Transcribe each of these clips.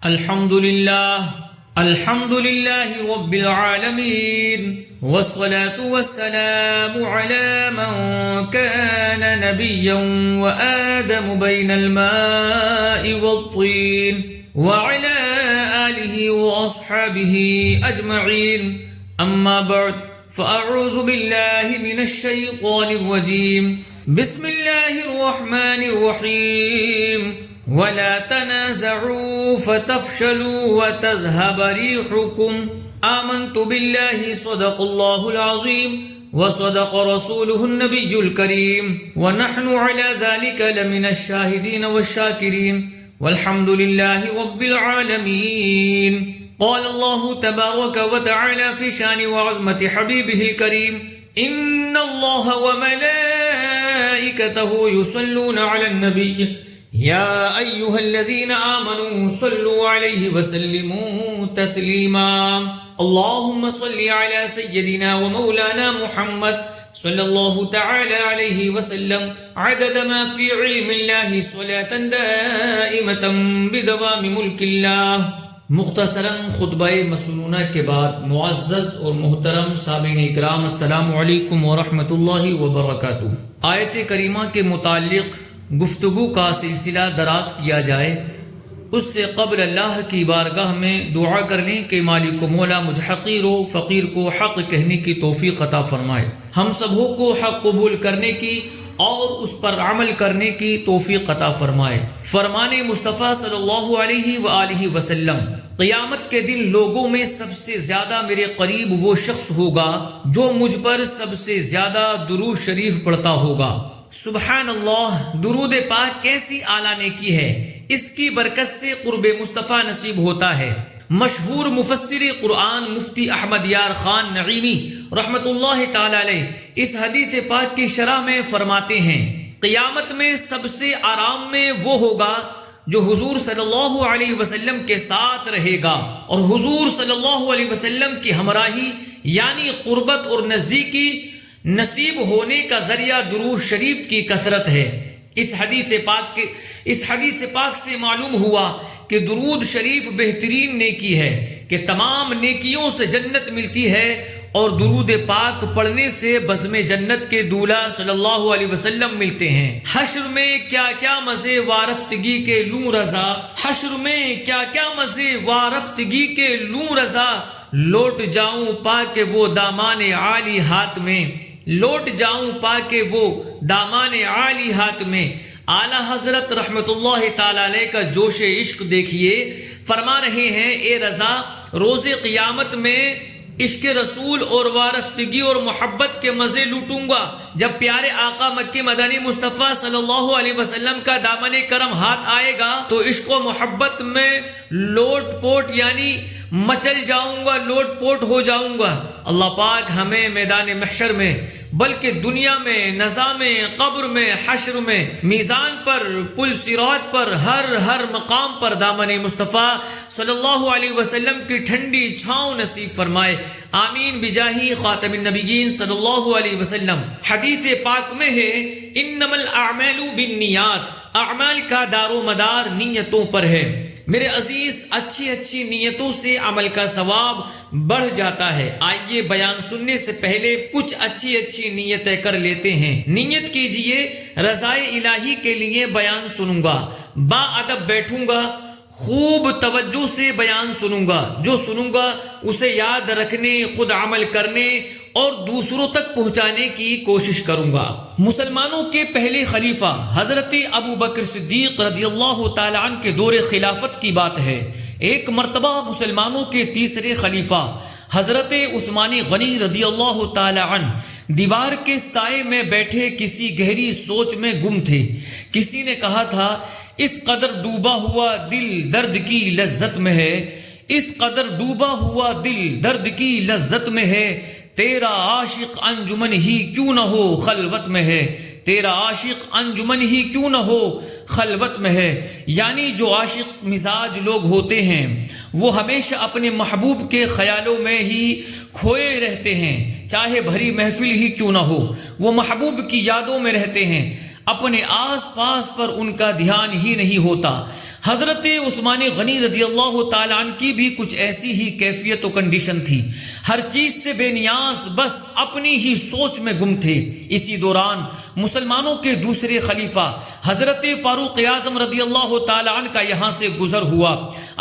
الحمد لله رب العالمين والصلاة والسلام على من كان نبيا وآدم بين الماء والطين وعلى آله وأصحابه أجمعين أما بعد فأعوذ بالله من الشيطان الرجيم بسم الله الرحمن الرحيم ولا تنازعوا فتفشلوا وتذهب ريحكم آمنت بالله صدق الله العظيم وصدق رسوله النبي الكريم ونحن على ذلك لمن الشاهدين والشاكرين والحمد لله رب العالمين. قال الله تبارك وتعالى في شان وعظمة حبيبه الكريم إن الله وملائكته يصلون على النبي يا أيها الذين آمنوا صلوا عليه وسلموا تسليما. اللهم صل على سيدنا ومولانا محمد صلى الله تعالى عليه وسلم عدد ما في علم الله صلاة دائمة بدوام ملك الله. مختصراً خطبہ مسنونہ کے بعد معزز اور محترم سامعین اکرام السلام علیکم ورحمۃ اللہ وبرکاتہ. آیت کریمہ کے متعلق گفتگو کا سلسلہ دراز کیا جائے اس سے قبل اللہ کی بارگاہ میں دعا کر لیں کہ مالک و مولا مجھ حقیر و فقیر کو حق کہنے کی توفیق عطا فرمائے، ہم سبوں کو حق قبول کرنے کی اور اس پر عمل کرنے کی توفیق عطا فرمائے. فرمان مصطفیٰ صلی اللہ علیہ وآلہ وسلم، قیامت کے دن لوگوں میں سب سے زیادہ میرے قریب وہ شخص ہوگا جو مجھ پر سب سے زیادہ درود شریف پڑھتا ہوگا. سبحان اللہ، درود پاک کیسی اعلیٰ نیکی ہے، اس کی برکت سے قرب مصطفیٰ نصیب ہوتا ہے. مشہور مفسر قرآن مفتی احمد یار خان نعیمی رحمۃ اللہ تعالی علیہ اس حدیث پاک کی شرح میں فرماتے ہیں، قیامت میں سب سے آرام میں وہ ہوگا جو حضور صلی اللہ علیہ وسلم کے ساتھ رہے گا، اور حضور صلی اللہ علیہ وسلم کی ہمراہی یعنی قربت اور نزدیکی نصیب ہونے کا ذریعہ درود شریف کی کثرت ہے. اس حدیث پاک سے معلوم ہوا کہ درود شریف بہترین نیکی ہے کہ تمام نیکیوں سے جنت ملتی ہے، اور درود پاک پڑھنے سے بزم جنت کے دولہ صلی اللہ علیہ وسلم ملتے ہیں. حشر میں کیا کیا مزے وارفتگی کے لوں رضا، حشر میں کیا کیا مزے وارفتگی کے لوں رضا، لوٹ جاؤں پا کے وہ دامان عالی ہاتھ میں، لوٹ جاؤں پا کے وہ دامان عالی ہاتھ میں. اعلیٰ حضرت رحمت اللہ تعالی علیہ کا جوش عشق دیکھیے، فرما رہے ہیں اے رضا روز قیامت میں عشق رسول اور وارفتگی اور محبت کے مزے لوٹوں گا. جب پیارے آقا مکی مدنی مصطفیٰ صلی اللہ علیہ وسلم کا دامن کرم ہاتھ آئے گا تو عشق و محبت میں لوٹ پوٹ یعنی مچل جاؤں گا، لوٹ پوٹ ہو جاؤں گا. اللہ پاک ہمیں میدان محشر میں بلکہ دنیا میں، نظام قبر میں، حشر میں، میزان پر، پل صراط پر، ہر مقام پر دامن مصطفیٰ صلی اللہ علیہ وسلم کی ٹھنڈی چھاؤں نصیب فرمائے. آمین بجاہی خاتم النبیین صلی اللہ علیہ وسلم. حدیث پاک میں ہے انما الاعمال بالنیات، اعمال کا دار و مدار نیتوں پر ہے. میرے عزیز، اچھی نیتوں سے عمل کا ثواب بڑھ جاتا ہے. آئیے بیان سننے سے پہلے کچھ اچھی نیتیں کر لیتے ہیں. نیت کیجئے رضائے الہی کے لیے بیان سنوں گا، با ادب بیٹھوں گا، خوب توجہ سے بیان سنوں گا، جو سنوں گا اسے یاد رکھنے، خود عمل کرنے اور دوسروں تک پہنچانے کی کوشش کروں گا. مسلمانوں کے پہلے خلیفہ حضرت ابو بکر صدیق رضی اللہ تعالی عنہ کے دور خلافت کی بات ہے. ایک مرتبہ مسلمانوں کے تیسرے خلیفہ حضرت عثمان غنی رضی اللہ تعالی عنہ دیوار کے سائے میں بیٹھے کسی گہری سوچ میں گم تھے. کسی نے کہا تھا اس قدر ڈوبا ہوا دل درد کی لذت میں ہے، اس قدر ڈوبا ہوا دل درد کی لذت میں ہے، تیرا عاشق انجمن ہی کیوں نہ ہو خلوت میں ہے، تیرا عاشق انجمن ہی کیوں نہ ہو خلوت میں ہے. یعنی جو عاشق مزاج لوگ ہوتے ہیں وہ ہمیشہ اپنے محبوب کے خیالوں میں ہی کھوئے رہتے ہیں، چاہے بھری محفل ہی کیوں نہ ہو وہ محبوب کی یادوں میں رہتے ہیں. اپنے آس پاس پر ان کا دھیان ہی نہیں ہوتا۔ حضرت عثمان غنی رضی اللہ تعالیٰ عنہ کی بھی کچھ ایسی ہی کیفیت و کنڈیشن تھی، ہر چیز سے بے نیاز، بس اپنی ہی سوچ میں گم تھے۔ اسی دوران مسلمانوں کے دوسرے خلیفہ حضرت فاروق اعظم رضی اللہ تعالیٰ عنہ کا یہاں سے گزر ہوا۔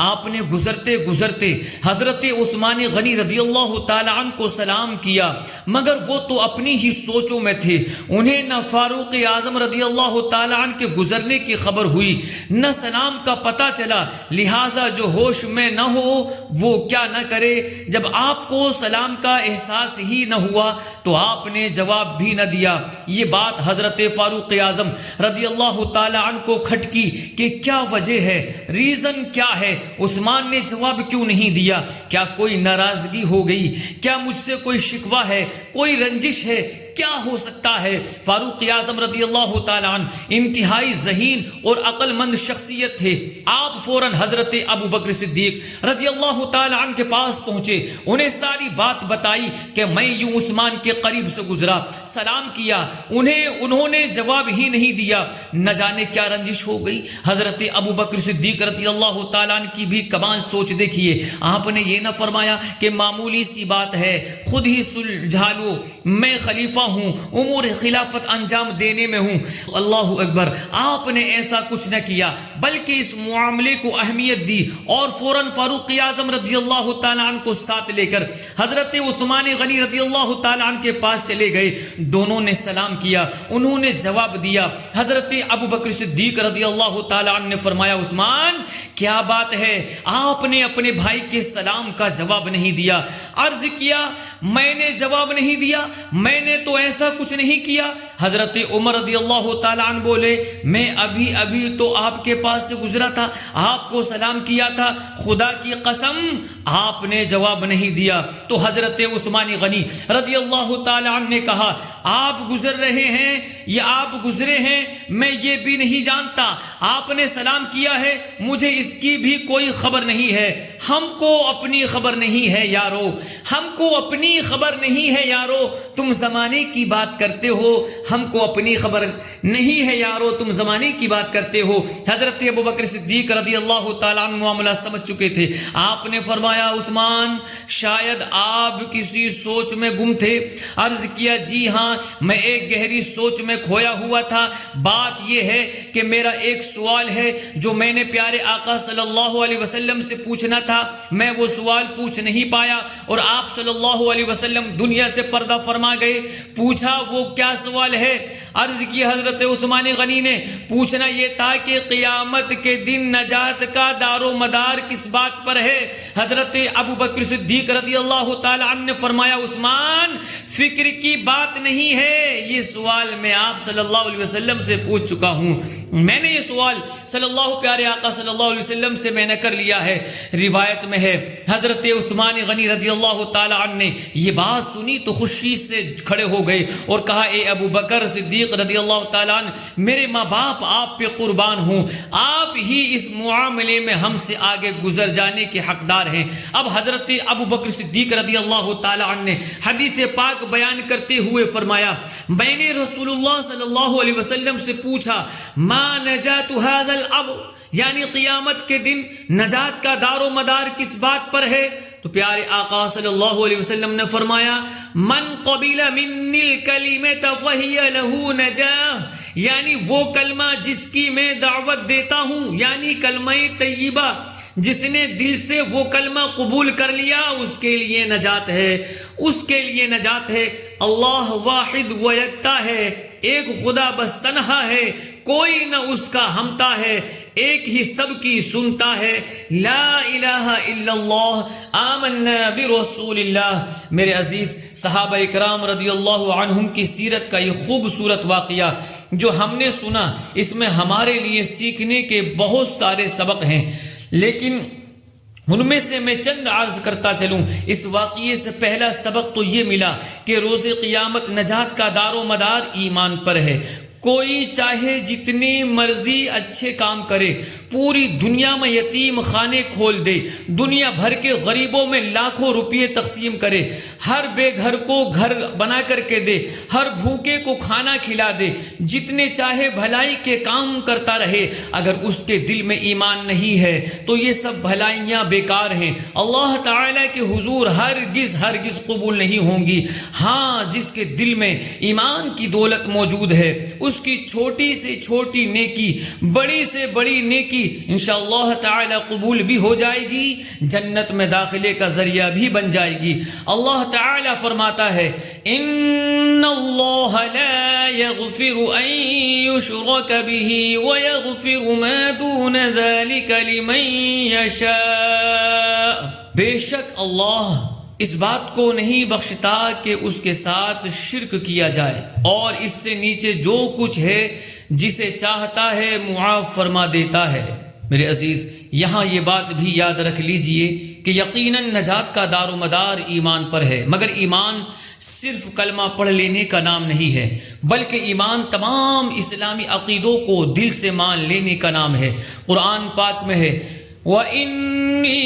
آپ نے گزرتے گزرتے حضرت عثمان غنی رضی اللہ تعالیٰ عنہ کو سلام کیا، مگر وہ تو اپنی ہی سوچوں میں تھے، انہیں نہ فاروق اعظم رضی اللہ تعالیٰ عنہ کے گزرنے کی خبر ہوئی، نہ سلام کا پتہ چلا، لہٰذا جو ہوش میں نہ ہو وہ کیا نہ کرے۔ جب آپ کو سلام کا احساس ہی نہ ہوا تو آپ نے جواب بھی نہ دیا۔ یہ بات حضرت فاروق اعظم رضی اللہ تعالیٰ عنہ کو کھٹکی کہ کیا وجہ ہے، ریزن کیا ہے، عثمان نے جواب کیوں نہیں دیا؟ کیا کوئی ناراضگی ہو گئی؟ کیا مجھ سے کوئی شکوہ ہے، کوئی رنجش ہے؟ کیا ہو سکتا ہے؟ فاروق اعظم رضی اللہ تعالیٰ عنہ انتہائی ذہین اور عقل مند شخصیت تھے۔ آپ فوراً حضرت ابو بکر صدیق رضی اللہ تعالیٰ عنہ کے پاس پہنچے، انہیں ساری بات بتائی کہ میں یوں عثمان کے قریب سے گزرا، سلام کیا، انہوں نے جواب ہی نہیں دیا، نہ جانے کیا رنجش ہو گئی۔ حضرت ابو بکر صدیق رضی اللہ تعالیٰ عنہ کی بھی کمال سوچ دیکھیے، آپ نے یہ نہ فرمایا کہ معمولی سی بات ہے، خود ہی سلجھا لو، میں خلیفہ ہوں، امور خلافت انجام دینے میں ہوں۔ اللہ اکبر، آپ نے ایسا کچھ نہ کیا بلکہ اس معاملے کو اہمیت دی اور فوراً فاروق اعظم رضی اللہ تعالیٰ عنہ کو ساتھ لے کر حضرت عثمان غنی رضی اللہ تعالیٰ عنہ کے پاس چلے گئے۔ دونوں نے سلام کیا، انہوں نے جواب دیا۔ حضرت ابو بکر صدیق رضی اللہ تعالیٰ عنہ نے فرمایا، عثمان کیا بات ہے، آپ نے اپنے بھائی کے سلام کا جواب نہیں دیا؟ عرض کیا، میں نے جواب نہیں دیا، میں نے تو ایسا کچھ نہیں کیا۔ حضرت عمر رضی اللہ تعالیٰ عنہ بولے، میں ابھی تو آپ کے پاس سے گزرا تھا، آپ کو سلام کیا تھا، خدا کی قسم آپ نے جواب نہیں دیا۔ تو حضرت عثمان غنی رضی اللہ تعالیٰ عنہ نے کہا، آپ گزر رہے ہیں یا آپ گزرے ہیں میں یہ بھی نہیں جانتا، آپ نے سلام کیا ہے، مجھے اس کی بھی کوئی خبر نہیں ہے۔ ہم کو اپنی خبر نہیں ہے یارو، ہم کو اپنی خبر نہیں ہے یارو، تم زمانے کی بات کرتے ہو، ہم کو اپنی خبر نہیں ہے یارو، تم زمانے کی بات کرتے ہو۔ حضرت ابو بکر صدیق رضی اللہ تعالیٰ عنہ معاملہ سمجھ چکے تھے۔ آپ نے فرمایا، عثمان شاید آپ کسی سوچ میں گم تھے۔ عرض کیا، جی ہاں، میں ایک گہری سوچ میں کھویا ہوا تھا۔ بات یہ ہے کہ میرا ایک سوال ہے جو میں نے پیارے آقا صلی اللہ علیہ وسلم سے پوچھنا تھا، میں وہ سوال پوچھ نہیں پایا اور آپ صلی اللہ علیہ وسلم دنیا سے پردہ فرما گئے۔ پوچھا، وہ کیا سوال ہے؟ عرض کی حضرت عثمان غنی نے، پوچھنا یہ تھا کہ قیامت کے دن نجات کا دار و مدار کس بات پر ہے؟ حضرت ابو بکر صدیق رضی اللہ تعالیٰ عنہ نے فرمایا، عثمان فکر کی بات نہیں ہے، یہ سوال میں آپ صلی اللہ علیہ وسلم سے پوچھ چکا ہوں، میں نے یہ سوال صلی اللہ پیارے آقا صلی اللہ علیہ وسلم سے میں نے کر لیا ہے۔ روایت میں ہے حضرت عثمان غنی رضی اللہ تعالیٰ عنہ نے یہ بات سنی تو خوشی سے کھڑے ہو گئے اور کہا، اے ابو بکر صدیق رضی اللہ تعالیٰ عنہ، میرے ماں باپ آپ پہ قربان ہوں، آپ ہی اس معاملے میں ہم سے آگے گزر جانے کے حقدار ہیں۔ اب حضرت ابو بکر صدیق رضی اللہ تعالیٰ عنہ نے حدیث پاک بیان کرتے ہوئے فرمایا، میں نے رسول اللہ صلی اللہ علیہ وسلم سے پوچھا، ما نجات هذا الامر، یعنی قیامت کے دن نجات کا دار و مدار کس بات پر ہے؟ تو پیارے آقا صلی اللہ علیہ وسلم نے فرمایا، من قبل منی الکلمۃ فہی لہ نجاہ، یعنی وہ کلمہ جس کی میں دعوت دیتا ہوں، یعنی کلمہ طیبہ، جس نے دل سے وہ کلمہ قبول کر لیا اس کے لیے نجات ہے، اس کے لیے نجات ہے۔ اللہ واحد و یکتا ہے، ایک خدا بس تنہا ہے، کوئی نہ اس کا ہمتا ہے، ایک ہی سب کی سنتا ہے، لا الہ الا اللہ آمنا برسول اللہ۔ میرے عزیز صحابہ اکرام رضی اللہ عنہم کی سیرت کا یہ خوبصورت واقعہ جو ہم نے سنا، اس میں ہمارے لیے سیکھنے کے بہت سارے سبق ہیں، لیکن ان میں سے میں چند عرض کرتا چلوں۔ اس واقعے سے پہلا سبق تو یہ ملا کہ روز قیامت نجات کا دار و مدار ایمان پر ہے، کوئی چاہے جتنی مرضی اچھے کام کرے، پوری دنیا میں یتیم خانے کھول دے، دنیا بھر کے غریبوں میں لاکھوں روپے تقسیم کرے، ہر بے گھر کو گھر بنا کر کے دے، ہر بھوکے کو کھانا کھلا دے، جتنے چاہے بھلائی کے کام کرتا رہے، اگر اس کے دل میں ایمان نہیں ہے تو یہ سب بھلائیاں بیکار ہیں، اللہ تعالیٰ کے حضور ہرگز قبول نہیں ہوں گی۔ ہاں، جس کے دل میں ایمان کی دولت موجود ہے، اس کی چھوٹی سے چھوٹی نیکی، بڑی سے بڑی نیکی انشاءاللہ تعالی قبول بھی ہو جائے گی، جنت میں داخلے کا ذریعہ بھی بن جائے گی۔ اللہ تعالی فرماتا ہے ان اللہ لا یغفر ان یشرک به ویغفر ما دون ذلك لمن یشاء، بے شک اللہ اس بات کو نہیں بخشتا کہ اس کے ساتھ شرک کیا جائے، اور اس سے نیچے جو کچھ ہے جسے چاہتا ہے معاف فرما دیتا ہے۔ میرے عزیز، یہاں یہ بات بھی یاد رکھ لیجئے کہ یقیناً نجات کا دار و مدار ایمان پر ہے، مگر ایمان صرف کلمہ پڑھ لینے کا نام نہیں ہے، بلکہ ایمان تمام اسلامی عقیدوں کو دل سے مان لینے کا نام ہے۔ قرآن پاک میں ہے وَإِنِّي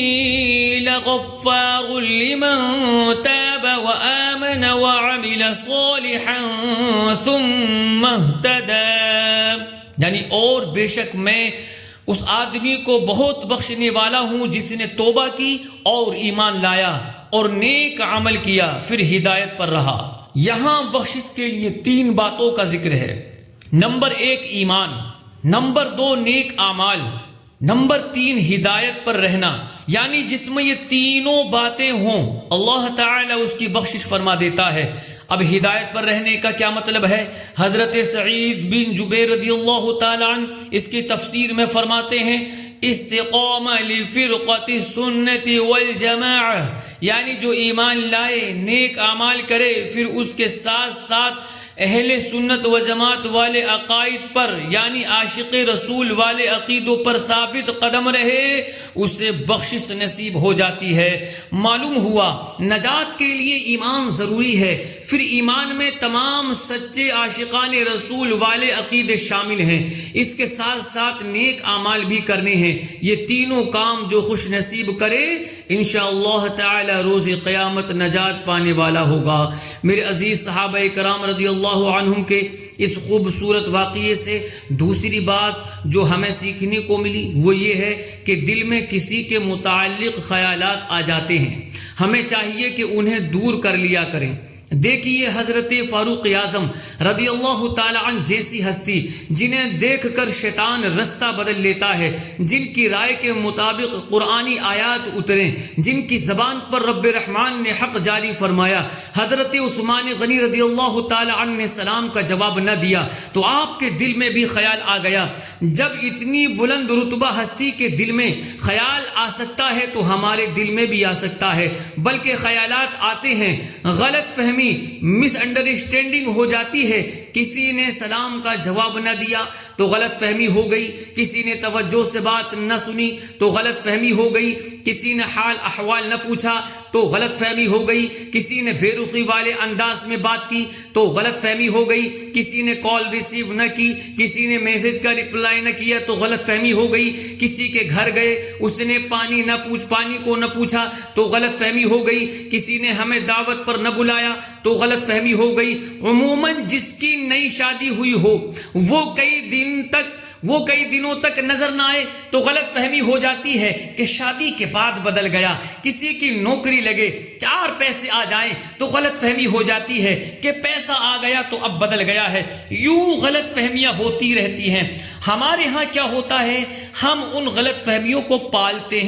لَغَفَّارٌ لِمَن تَابَ وَآمَنَ وَعَمِلَ صَالِحًا ثُمَّ اهْتَدَىٰ، یعنی اور بے شک میں اس آدمی کو بہت بخشنے والا ہوں جس نے توبہ کی اور ایمان لایا اور نیک عمل کیا پھر ہدایت پر رہا۔ یہاں بخشش کے لیے 3 باتوں کا ذکر ہے۔ نمبر 1 ایمان، نمبر 2 نیک اعمال، نمبر 3 ہدایت پر رہنا، یعنی جس میں یہ تینوں باتیں ہوں اللہ تعالی اس کی بخشش فرما دیتا ہے۔ اب ہدایت پر رہنے کا کیا مطلب ہے؟ حضرت سعید بن جبیر رضی اللہ تعالی عنہ اس کی تفسیر میں فرماتے ہیں استقامہ لفرقۃ السنت والجماعہ، یعنی جو ایمان لائے، نیک اعمال کرے، پھر اس کے ساتھ ساتھ اہل سنت و جماعت والے عقائد پر، یعنی عاشق رسول والے عقیدوں پر ثابت قدم رہے، اسے بخشش نصیب ہو جاتی ہے۔ معلوم ہوا نجات کے لیے ایمان ضروری ہے، پھر ایمان میں تمام سچے عاشقان رسول والے عقیدے شامل ہیں، اس کے ساتھ ساتھ نیک اعمال بھی کرنے ہیں۔ یہ تینوں کام جو خوش نصیب کرے انشاءاللہ تعالی روز قیامت نجات پانے والا ہوگا۔ میرے عزیز صحابہ کرام رضی اللہ عنہم کے اس خوبصورت واقعے سے دوسری بات جو ہمیں سیکھنے کو ملی وہ یہ ہے کہ دل میں کسی کے متعلق خیالات آ جاتے ہیں، ہمیں چاہیے کہ انہیں دور کر لیا کریں۔ دیکھیے حضرت فاروق اعظم رضی اللہ تعالی عنہ جیسی ہستی جنہیں دیکھ کر شیطان رستہ بدل لیتا ہے، جن کی رائے کے مطابق قرآنی آیات اتریں، جن کی زبان پر رب رحمان نے حق جاری فرمایا، حضرت عثمان غنی رضی اللہ تعالی عنہ نے سلام کا جواب نہ دیا تو آپ کے دل میں بھی خیال آ گیا۔ جب اتنی بلند رتبہ ہستی کے دل میں خیال آ سکتا ہے تو ہمارے دل میں بھی آ سکتا ہے، بلکہ خیالات آتے ہیں، غلط فہمی مس انڈرسٹینڈنگ ہو جاتی ہے، کسی نے سلام کا جواب نہ دیا تو غلط فہمی ہو گئی، کسی نے توجہ سے بات نہ سنی تو غلط فہمی ہو گئی، کسی نے حال احوال نہ پوچھا تو غلط فہمی ہو گئی، کسی نے بے رخی والے انداز میں بات کی تو غلط فہمی ہو گئی، کسی نے کال ریسیو نہ کی، کسی نے میسج کا رپلائی نہ کیا تو غلط فہمی ہو گئی، کسی کے گھر گئے اس نے پانی کو نہ پوچھا تو غلط فہمی ہو گئی، کسی نے ہمیں دعوت پر نہ بلایا تو غلط فہمی ہو گئی۔ عموماً جس کی نئی شادی ہوئی ہو وہ کئی دنوں تک نظر نہ آئے تو غلط فہمی ہو جاتی ہے کہ شادی کے بعد بدل گیا، کسی کی نوکری لگے 4 پیسے آ جائیں تو غلط فہمی ہو جاتی ہے کہ پیسہ آ گیا تو اب بدل گیا ہے، یوں غلط فہمیاں ہوتی رہتی ہیں۔ ہمارے ہاں کیا ہوتا ہے، ہم ان غلط فہمیوں کو پالتے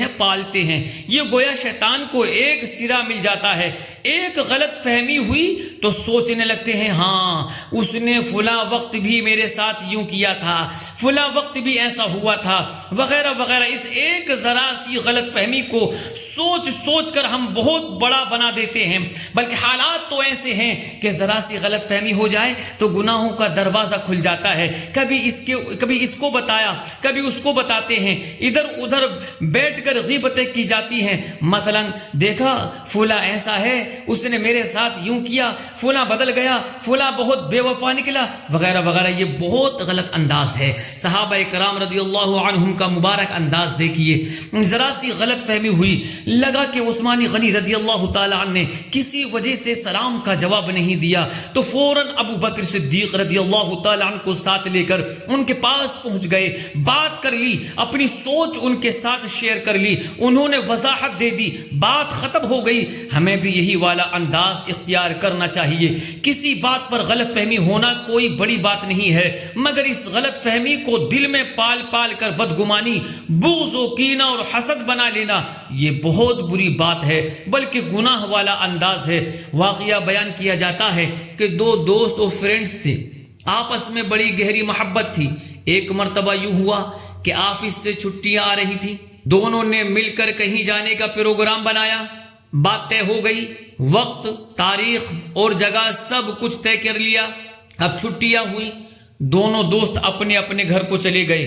ہیں، یہ گویا شیطان کو ایک سرا مل جاتا ہے، ایک غلط فہمی ہوئی تو سوچنے لگتے ہیں ہاں اس نے فلاں وقت بھی میرے ساتھ یوں کیا تھا، فلاں وقت بھی ایسا ہوا تھا، وغیرہ وغیرہ۔ اس ایک ذرا سی غلط فہمی کو سوچ کر ہم بہت بڑا بنا دیتے ہیں، بلکہ حالات تو ایسے ہیں کہ ذرا سی غلط فہمی ہو جائے تو گناہوں کا دروازہ کھل جاتا ہے، کبھی اس کو بتایا کبھی اس کو بتاتا جاتے ہیں، ادھر ادھر بیٹھ کر غیبتیں کی جاتی ہیں، مثلا دیکھا فلاں ایسا ہے، اس نے میرے ساتھ یوں کیا، فلاں بدل گیا، فلاں بہت بے وفا نکلا، وغیرہ وغیرہ۔ یہ بہت غلط انداز ہے۔ صحابہ کرام رضی اللہ عنہم کا مبارک انداز دیکھیے، ذرا سی غلط فہمی ہوئی، لگا کہ عثمان غنی رضی اللہ تعالی عنہ نے کسی وجہ سے سلام کا جواب نہیں دیا تو فوراً ابو بکر صدیق رضی اللہ تعالی عنہ کو ساتھ لے کر ان کے پاس پہنچ گئے، بات کر لی، اپنی سوچ ان کے ساتھ شیئر کر لی، انہوں نے وضاحت دے دی، بات ختم ہو گئی۔ ہمیں بھی یہی والا انداز اختیار کرنا چاہیے۔ کسی بات پر غلط فہمی ہونا کوئی بڑی بات نہیں ہے، مگر اس غلط فہمی کو دل میں پال پال کر بدگمانی، بغض و کینہ اور حسد بنا لینا یہ بہت بری بات ہے، بلکہ گناہ والا انداز ہے۔ واقعہ بیان کیا جاتا ہے کہ دو دوست اور فرینڈز تھے، آپس میں بڑی گہری محبت تھی۔ ایک مرتبہ یوں ہوا کہ آفس سے چھٹیاں آ رہی تھی، دونوں نے مل کر کہیں جانے کا پروگرام بنایا، بات طے ہو گئی، وقت، تاریخ اور جگہ سب کچھ طے کر لیا۔ اب چھٹیاں ہوئی، دونوں دوست اپنے اپنے گھر کو چلے گئے۔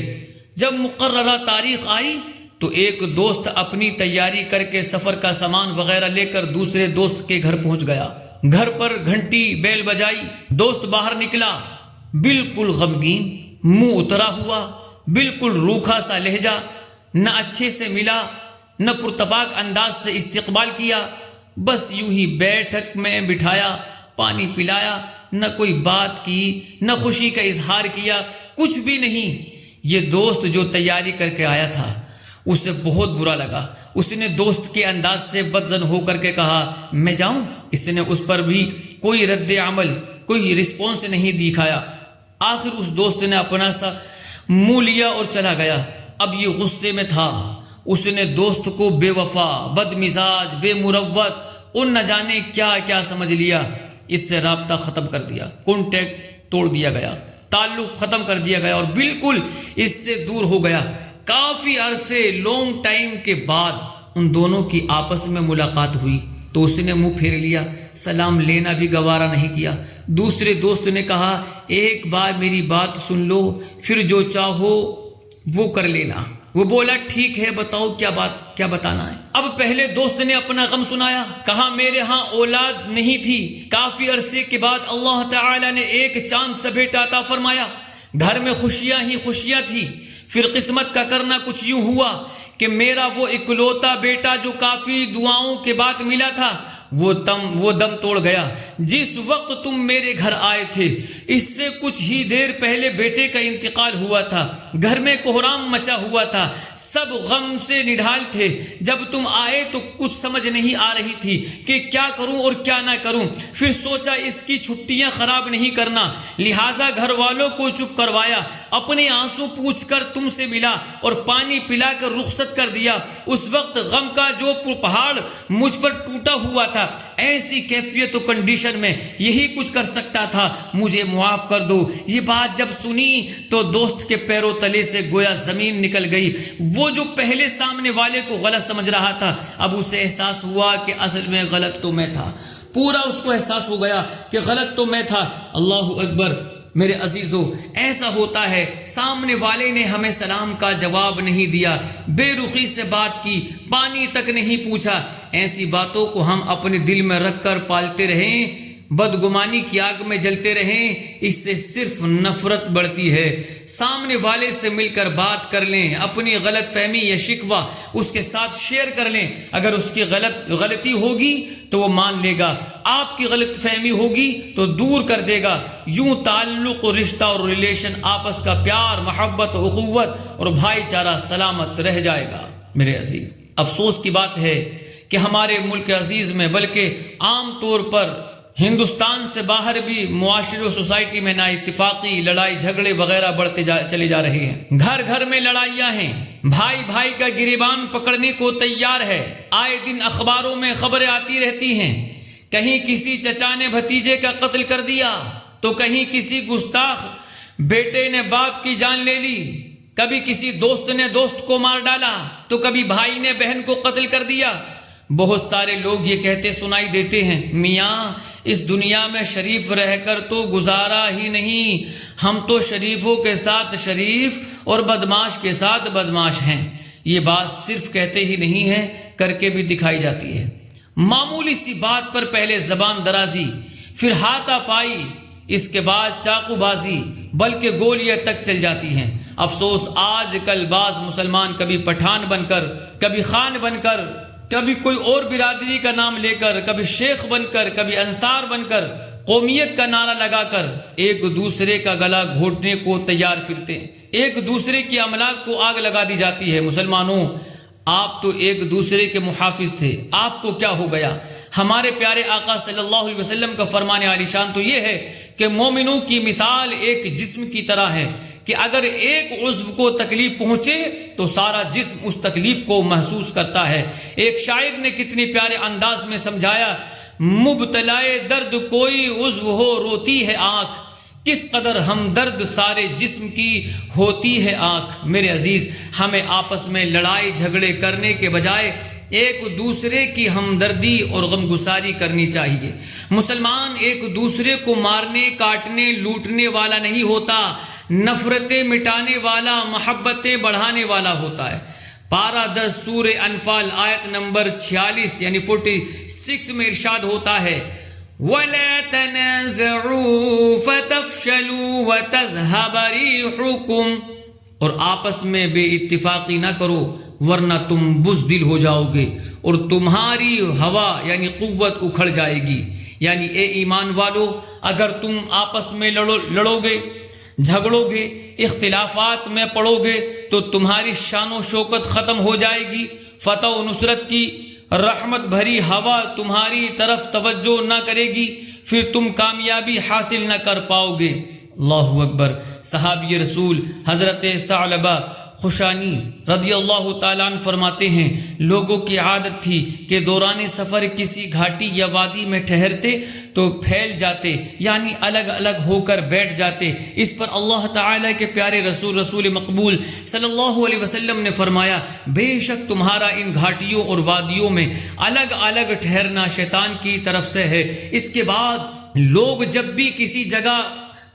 جب مقررہ تاریخ آئی تو ایک دوست اپنی تیاری کر کے سفر کا سامان وغیرہ لے کر دوسرے دوست کے گھر پہنچ گیا۔ گھر پر گھنٹی بیل بجائی، دوست باہر نکلا، بالکل غمگین، منہ اترا ہوا، بالکل روکھا سا لہجہ، نہ اچھے سے ملا، نہ پرتپاک انداز سے استقبال کیا، بس یوں ہی بیٹھک میں بٹھایا، پانی پلایا، نہ کوئی بات کی، نہ خوشی کا اظہار کیا، کچھ بھی نہیں۔ یہ دوست جو تیاری کر کے آیا تھا اسے بہت برا لگا، اس نے دوست کے انداز سے بدظن ہو کر کے کہا میں جاؤں؟ اس نے اس پر بھی کوئی رد عمل، کوئی رسپانس نہیں دکھایا۔ آخر اس دوست نے اپنا سا منہ لیا اور چلا گیا۔ اب یہ غصے میں تھا، اس نے دوست کو بے وفا، بد مزاج، بے مروت اور نہ جانے کیا کیا سمجھ لیا۔ اس سے رابطہ ختم کر دیا، کانٹیکٹ توڑ دیا گیا، تعلق ختم کر دیا گیا اور بالکل اس سے دور ہو گیا۔ کافی عرصے، لانگ ٹائم کے بعد ان دونوں کی آپس میں ملاقات ہوئی تو اس نے منہ پھیر لیا، سلام لینا بھی گوارا نہیں کیا۔ دوسرے دوست نے کہا ایک بار میری بات سن لو، پھر جو چاہو وہ کر لینا۔ وہ بولا ٹھیک ہے، بتاؤ کیا بتانا ہے۔ اب پہلے دوست نے اپنا غم سنایا، کہا میرے ہاں اولاد نہیں تھی، کافی عرصے کے بعد اللہ تعالی نے ایک چاند سا بیٹا عطا فرمایا، گھر میں خوشیاں ہی خوشیاں تھی۔ پھر قسمت کا کرنا کچھ یوں ہوا کہ میرا وہ اکلوتا بیٹا جو کافی دعاؤں کے بعد ملا تھا وہ دم توڑ گیا۔ جس وقت تم میرے گھر آئے تھے اس سے کچھ ہی دیر پہلے بیٹے کا انتقال ہوا تھا، گھر میں کوہرام مچا ہوا تھا، سب غم سے نڈھال تھے۔ جب تم آئے تو کچھ سمجھ نہیں آ رہی تھی کہ کیا کروں اور کیا نہ کروں، پھر سوچا اس کی چھٹیاں خراب نہیں کرنا، لہٰذا گھر والوں کو چپ کروایا، اپنے آنسو پوچھ کر تم سے ملا اور پانی پلا کر رخصت کر دیا۔ اس وقت غم کا جو پہاڑ مجھ پر ٹوٹا ہوا تھا، ایسی کیفیت و کنڈیشن میں یہی کچھ کر سکتا تھا، مجھے معاف کر دو۔ یہ بات جب سنی تو دوست کے پیروں تلے سے گویا زمین نکل گئی۔ وہ جو پہلے سامنے والے کو غلط سمجھ رہا تھا اب اسے احساس ہوا کہ اصل میں غلط تو میں تھا، پورا اس کو احساس ہو گیا کہ غلط تو میں تھا۔ اللہ اکبر۔ میرے عزیزو، ایسا ہوتا ہے سامنے والے نے ہمیں سلام کا جواب نہیں دیا، بے رخی سے بات کی، پانی تک نہیں پوچھا، ایسی باتوں کو ہم اپنے دل میں رکھ کر پالتے رہیں، بدگمانی کی آگ میں جلتے رہیں، اس سے صرف نفرت بڑھتی ہے۔ سامنے والے سے مل کر بات کر لیں، اپنی غلط فہمی یا شکوہ اس کے ساتھ شیئر کر لیں، اگر اس کی غلطی ہوگی تو وہ مان لے گا، آپ کی غلط فہمی ہوگی تو دور کر دے گا۔ یوں تعلق، رشتہ اور ریلیشن، آپس کا پیار، محبت، اخوت اور بھائی چارہ سلامت رہ جائے گا۔ میرے عزیز، افسوس کی بات ہے کہ ہمارے ملک عزیز میں بلکہ عام طور پر ہندوستان سے باہر بھی معاشرے و سوسائٹی میں نا اتفاقی، لڑائی جھگڑے وغیرہ بڑھتے چلے جا رہے ہیں۔ گھر گھر میں لڑائیاں ہیں، بھائی بھائی کا گریبان پکڑنے کو تیار ہے۔ آئے دن اخباروں میں خبریں آتی رہتی ہیں، کہیں کسی چچا نے بھتیجے کا قتل کر دیا تو کہیں کسی گستاخ بیٹے نے باپ کی جان لے لی، کبھی کسی دوست نے دوست کو مار ڈالا تو کبھی بھائی نے بہن کو قتل کر دیا۔ بہت سارے لوگ یہ کہتے سنائی دیتے ہیں، میاں اس دنیا میں شریف رہ کر تو گزارا ہی نہیں، ہم تو شریفوں کے ساتھ شریف اور بدماش کے ساتھ بدماش ہیں۔ یہ بات صرف کہتے ہی نہیں ہے، کر کے بھی دکھائی جاتی ہے۔ معمولی سی بات پر پہلے زبان درازی، پھر ہاتھا پائی، اس کے بعد چاقو بازی، بلکہ گولیاں تک چل جاتی ہیں۔ افسوس آج کل بعض مسلمان کبھی پٹھان بن کر، کبھی خان بن کر، کبھی کوئی اور برادری کا نام لے کر، کبھی شیخ بن کر، کبھی انصار بن کر، قومیت کا نعرہ لگا کر ایک دوسرے کا گلا گھونٹنے کو تیار پھرتے ہیں۔ ایک دوسرے کی املاک کو آگ لگا دی جاتی ہے۔ مسلمانوں، آپ تو ایک دوسرے کے محافظ تھے، آپ کو کیا ہو گیا؟ ہمارے پیارے آقا صلی اللہ علیہ وسلم کا فرمان عالی شان تو یہ ہے کہ مومنوں کی مثال ایک جسم کی طرح ہے کہ اگر ایک عضو کو تکلیف پہنچے تو سارا جسم اس تکلیف کو محسوس کرتا ہے۔ ایک شاعر نے کتنے پیارے انداز میں سمجھایا، مبتلائے درد کوئی عضو ہو روتی ہے آنکھ، کس قدر ہمدرد سارے جسم کی ہوتی ہے آنکھ۔ میرے عزیز، ہمیں آپس میں لڑائی جھگڑے کرنے کے بجائے ایک دوسرے کی ہمدردی اور غمگساری کرنی چاہیے۔ مسلمان ایک دوسرے کو مارنے، کاٹنے، لوٹنے والا نہیں ہوتا، نفرتیں مٹانے والا، محبتیں بڑھانے والا ہوتا ہے۔ پارہ 10 سورہ انفال آیت نمبر 46 یعنی 46 میں ارشاد ہوتا ہے، وَلَا تَنَازَعُوا فَتَفْشَلُوا وَتَذْهَبَ رِيحُكُمْ، اور آپس میں بے اتفاقی نہ کرو ورنہ تم بزدل ہو جاؤ گے اور تمہاری ہوا یعنی قوت اکھڑ جائے گی۔ یعنی اے ایمان والو، اگر تم آپس میں لڑو گے، جھگڑو گے، اختلافات میں پڑو گے تو تمہاری شان و شوکت ختم ہو جائے گی، فتح و نصرت کی رحمت بھری ہوا تمہاری طرف توجہ نہ کرے گی، پھر تم کامیابی حاصل نہ کر پاؤ گے۔ اللہ اکبر۔ صحابی رسول حضرت ثعلبہ خوشانی رضی اللہ تعالیٰ عنہ فرماتے ہیں، لوگوں کی عادت تھی کہ دوران سفر کسی گھاٹی یا وادی میں ٹھہرتے تو پھیل جاتے، یعنی الگ الگ ہو کر بیٹھ جاتے۔ اس پر اللہ تعالیٰ کے پیارے رسول مقبول صلی اللہ علیہ وسلم نے فرمایا، بے شک تمہارا ان گھاٹیوں اور وادیوں میں الگ الگ ٹھہرنا شیطان کی طرف سے ہے۔ اس کے بعد لوگ جب بھی کسی جگہ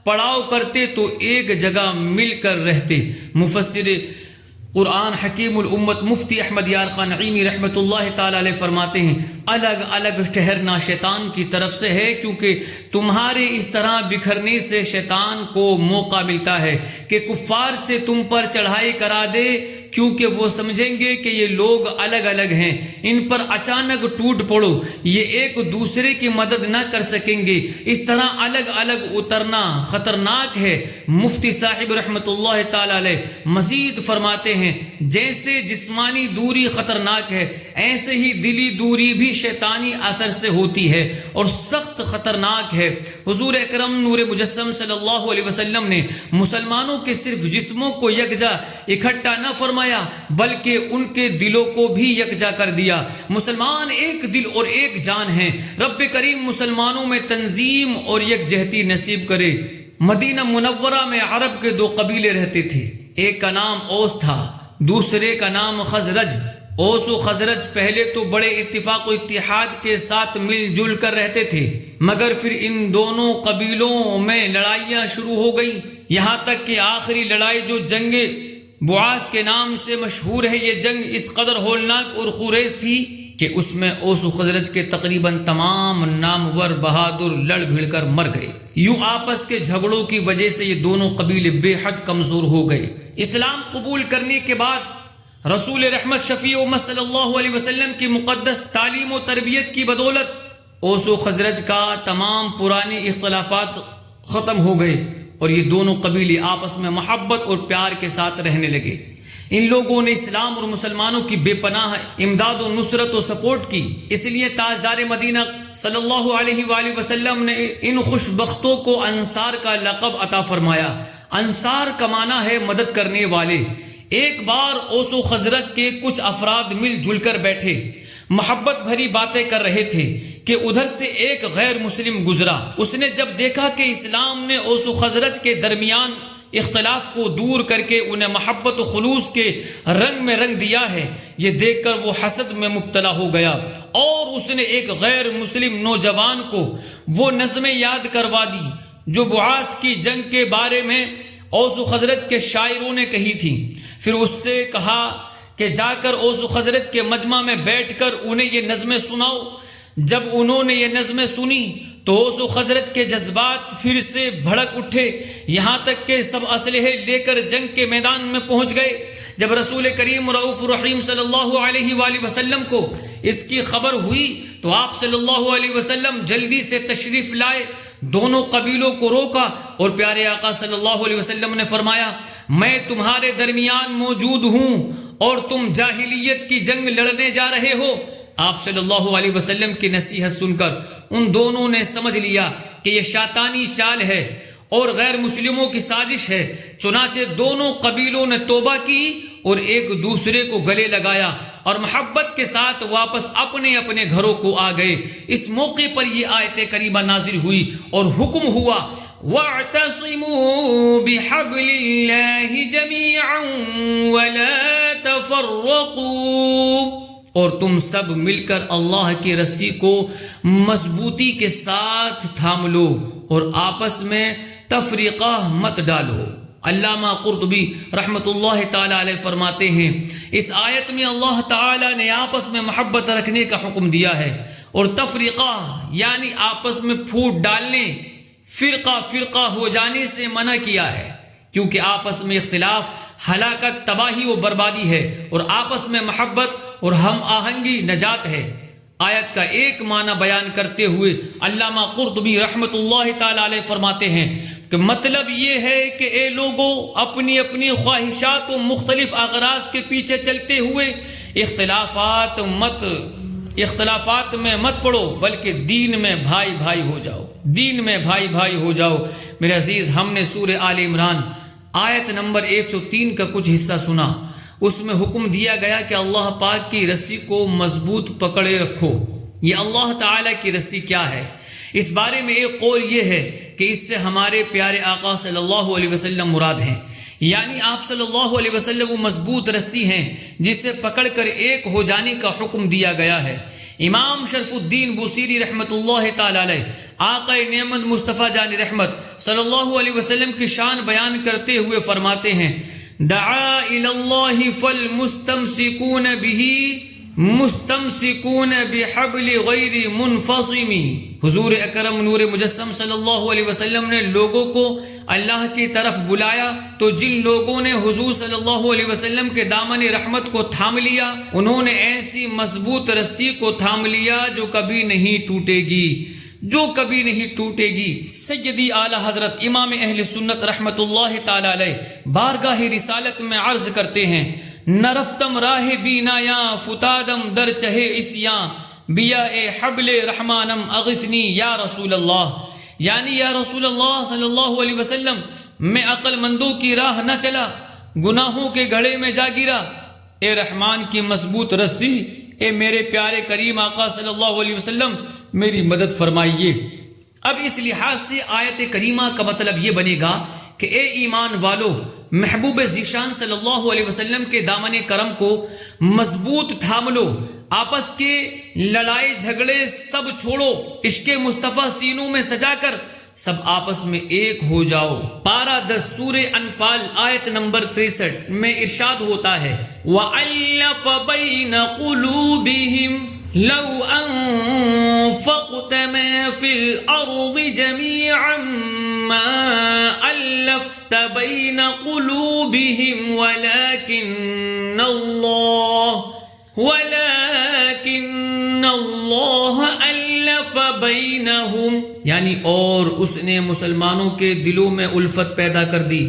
پڑاؤ کرتے تو ایک جگہ مل کر رہتے۔ مفسر قرآن حکیم الامت مفتی احمد یار خان نعیمی رحمۃ اللہ تعالی علیہ فرماتے ہیں، الگ الگ ٹھہرنا شیطان کی طرف سے ہے، کیونکہ تمہارے اس طرح بکھرنے سے شیطان کو موقع ملتا ہے کہ کفار سے تم پر چڑھائی کرا دے، کیونکہ وہ سمجھیں گے کہ یہ لوگ الگ الگ ہیں، ان پر اچانک ٹوٹ پڑو، یہ ایک دوسرے کی مدد نہ کر سکیں گے۔ اس طرح الگ الگ اترنا خطرناک ہے۔ مفتی صاحب رحمۃ اللہ تعالی علیہ مزید فرماتے ہیں، جیسے جسمانی دوری خطرناک ہے، ایسے ہی دلی دوری بھی شیطانی اثر سے ہوتی ہے اور سخت خطرناک ہے۔ حضور اکرم نور مجسم صلی اللہ علیہ وسلم نے مسلمانوں کے صرف جسموں کو یکجا اکٹھا نہ فرمایا بلکہ ان کے دلوں کو بھی یکجا کر دیا۔ مسلمان ایک دل اور ایک جان ہیں۔ رب کریم مسلمانوں میں تنظیم اور یکجہتی نصیب کرے۔ مدینہ منورہ میں عرب کے 2 قبیلے رہتے تھے، ایک کا نام اوس تھا، دوسرے کا نام خزرج۔ اوس و خزرج پہلے تو بڑے اتفاق و اتحاد کے ساتھ مل جل کر رہتے تھے، مگر پھر ان دونوں قبیلوں میں لڑائیاں شروع ہو گئیں، یہاں تک کہ آخری لڑائی جو جنگ بعاث کے نام سے مشہور ہے، یہ جنگ اس قدر ہولناک اور خونریز تھی کہ اس میں اوس و خزرج کے تقریباً تمام نامور بہادر لڑ بھیڑ کر مر گئے۔ یوں آپس کے جھگڑوں کی وجہ سے یہ دونوں قبیلے بے حد کمزور ہو گئے۔ اسلام قبول کرنے کے بعد رسول رحمت شفیع امت صلی اللہ علیہ وسلم کی مقدس تعلیم و تربیت کی بدولت اوس و خزرج کا تمام پرانے اختلافات ختم ہو گئے اور یہ دونوں قبیلے آپس میں محبت اور پیار کے ساتھ رہنے لگے۔ ان لوگوں نے اسلام اور مسلمانوں کی بے پناہ امداد و نصرت و سپورٹ کی، اس لیے تاجدار مدینہ صلی اللہ علیہ وآلہ وسلم نے ان خوش بختوں کو انصار کا لقب عطا فرمایا۔ انصار کا معنی ہے مدد کرنے والے۔ ایک بار اوس و خزرج کے کچھ افراد مل جل کر بیٹھے، محبت بھری باتیں کر رہے تھے کہ ادھر سے ایک غیر مسلم گزرا۔ اس نے جب دیکھا کہ اسلام نے اوس و خزرج کے درمیان اختلاف کو دور کر کے انہیں محبت و خلوص کے رنگ میں رنگ دیا ہے، یہ دیکھ کر وہ حسد میں مبتلا ہو گیا اور اس نے ایک غیر مسلم نوجوان کو وہ نظمیں یاد کروا دی جو بعاث کی جنگ کے بارے میں اوس و خزرج کے شاعروں نے کہی تھی۔ پھر اس سے کہا کہ جا کر اوس و خزرج کے مجمع میں بیٹھ کر انہیں یہ نظمیں سناؤ۔ جب انہوں نے یہ نظمیں سنی تو اوس و خزرج کے جذبات پھر سے بھڑک اٹھے، یہاں تک کہ سب اسلحے لے کر جنگ کے میدان میں پہنچ گئے۔ جب رسول کریم رؤوف الرحیم صلی اللہ علیہ وآلہ وسلم کو اس کی خبر ہوئی تو آپ صلی اللہ علیہ وسلم جلدی سے تشریف لائے، دونوں قبیلوں کو روکا اور پیارے آقا صلی اللہ علیہ وسلم نے فرمایا، میں تمہارے درمیان موجود ہوں اور تم جاہلیت کی جنگ لڑنے جا رہے ہو۔ آپ صلی اللہ علیہ وسلم کی نصیحت سن کر ان دونوں نے سمجھ لیا کہ یہ شیطانی چال ہے اور غیر مسلموں کی سازش ہے، چنانچہ دونوں قبیلوں نے توبہ کی اور ایک دوسرے کو گلے لگایا اور محبت کے ساتھ واپس اپنے اپنے گھروں کو آ گئے۔ اس موقع پر یہ آیت کریمہ نازل ہوئی اور حکم ہوا، وَاعْتَصِمُوا بِحَبْلِ اللَّهِ جَمِيعًا وَلَا تَفَرَّقُوا، اور تم سب مل کر اللہ کی رسی کو مضبوطی کے ساتھ تھام لو اور آپس میں تفریقہ مت ڈالو۔ علامہ قرطبی رحمۃ اللہ تعالی علیہ فرماتے ہیں، اس آیت میں اللہ تعالی نے آپس میں محبت رکھنے کا حکم دیا ہے اور تفریقہ یعنی آپس میں پھوٹ ڈالنے، فرقہ فرقہ ہو جانے سے منع کیا ہے، کیونکہ آپس میں اختلاف ہلاکت، تباہی و بربادی ہے اور آپس میں محبت اور ہم آہنگی نجات ہے۔ آیت کا ایک معنی بیان کرتے ہوئے علامہ قرطبی رحمۃ اللہ تعالی علیہ فرماتے ہیں کہ مطلب یہ ہے کہ اے لوگوں، اپنی اپنی خواہشات و مختلف اغراض کے پیچھے چلتے ہوئے اختلافات میں مت پڑو، بلکہ دین میں بھائی بھائی ہو جاؤ، دین میں بھائی بھائی ہو جاؤ۔ میرے عزیز، ہم نے سورہ آل عمران آیت نمبر 103 کا کچھ حصہ سنا۔ اس میں حکم دیا گیا کہ اللہ پاک کی رسی کو مضبوط پکڑے رکھو۔ یہ اللہ تعالیٰ کی رسی کیا ہے؟ اس بارے میں ایک قول یہ ہے کہ اس سے ہمارے پیارے آقا صلی اللہ علیہ وسلم مراد ہیں، یعنی آپ صلی اللہ علیہ وسلم وہ مضبوط رسی ہیں جسے پکڑ کر ایک ہو جانے کا حکم دیا گیا ہے۔ امام شرف الدین بوصیری رحمۃ اللہ تعالی علیہ آقا نعمت مصطفیٰ جان رحمت صلی اللہ علیہ وسلم کی شان بیان کرتے ہوئے فرماتے ہیں، دعا الی اللہ فالمستمسکون بہ مستمسکون بحبل غیر منفصم۔ حضور اکرم نور مجسم صلی اللہ علیہ وسلم نے لوگوں کو اللہ کی طرف بلایا تو جن لوگوں نے حضور صلی اللہ علیہ وسلم کے دامن رحمت کو تھام لیا، انہوں نے ایسی مضبوط رسی کو تھام لیا جو کبھی نہیں ٹوٹے گی، جو کبھی نہیں ٹوٹے گی۔ سیدی اعلی حضرت امام اہل سنت رحمت اللہ تعالی علیہ بارگاہ رسالت میں عرض کرتے ہیں، نرفتم راہ بینایا فتادم در چہے اسیاں بیا اے حبل رحمانم اغثنی یا رسول اللہ، یعنی یا رسول اللہ صلی اللہ علیہ وسلم، میں عقل مندوں کی راہ نہ چلا، گناہوں کے گڑھے میں جا گرا، اے رحمان کی مضبوط رسی، اے میرے پیارے کریم آقا صلی اللہ علیہ وسلم میری مدد فرمائیے۔ اب اس لحاظ سے آیت کریمہ کا مطلب یہ بنے گا کہ اے ایمان والو، محبوب ذیشان صلی اللہ علیہ وسلم کے دامن کرم کو مضبوط تھام لو، آپس کے لڑائی جھگڑے سب چھوڑو، عشق مصطفیٰ سینوں میں سجا کر سب آپس میں ایک ہو جاؤ۔ پارہ 10 سورہ انفال آیت نمبر 63 میں ارشاد ہوتا ہے، وَأَلَّفَ بَيْنَ قُلُوبِهِمْ لو انفقت ما في الارض جميعا ما الفت بين قلوبهم ولكن الله الف بينهم، یعنی اور اس نے مسلمانوں کے دلوں میں الفت پیدا کر دی۔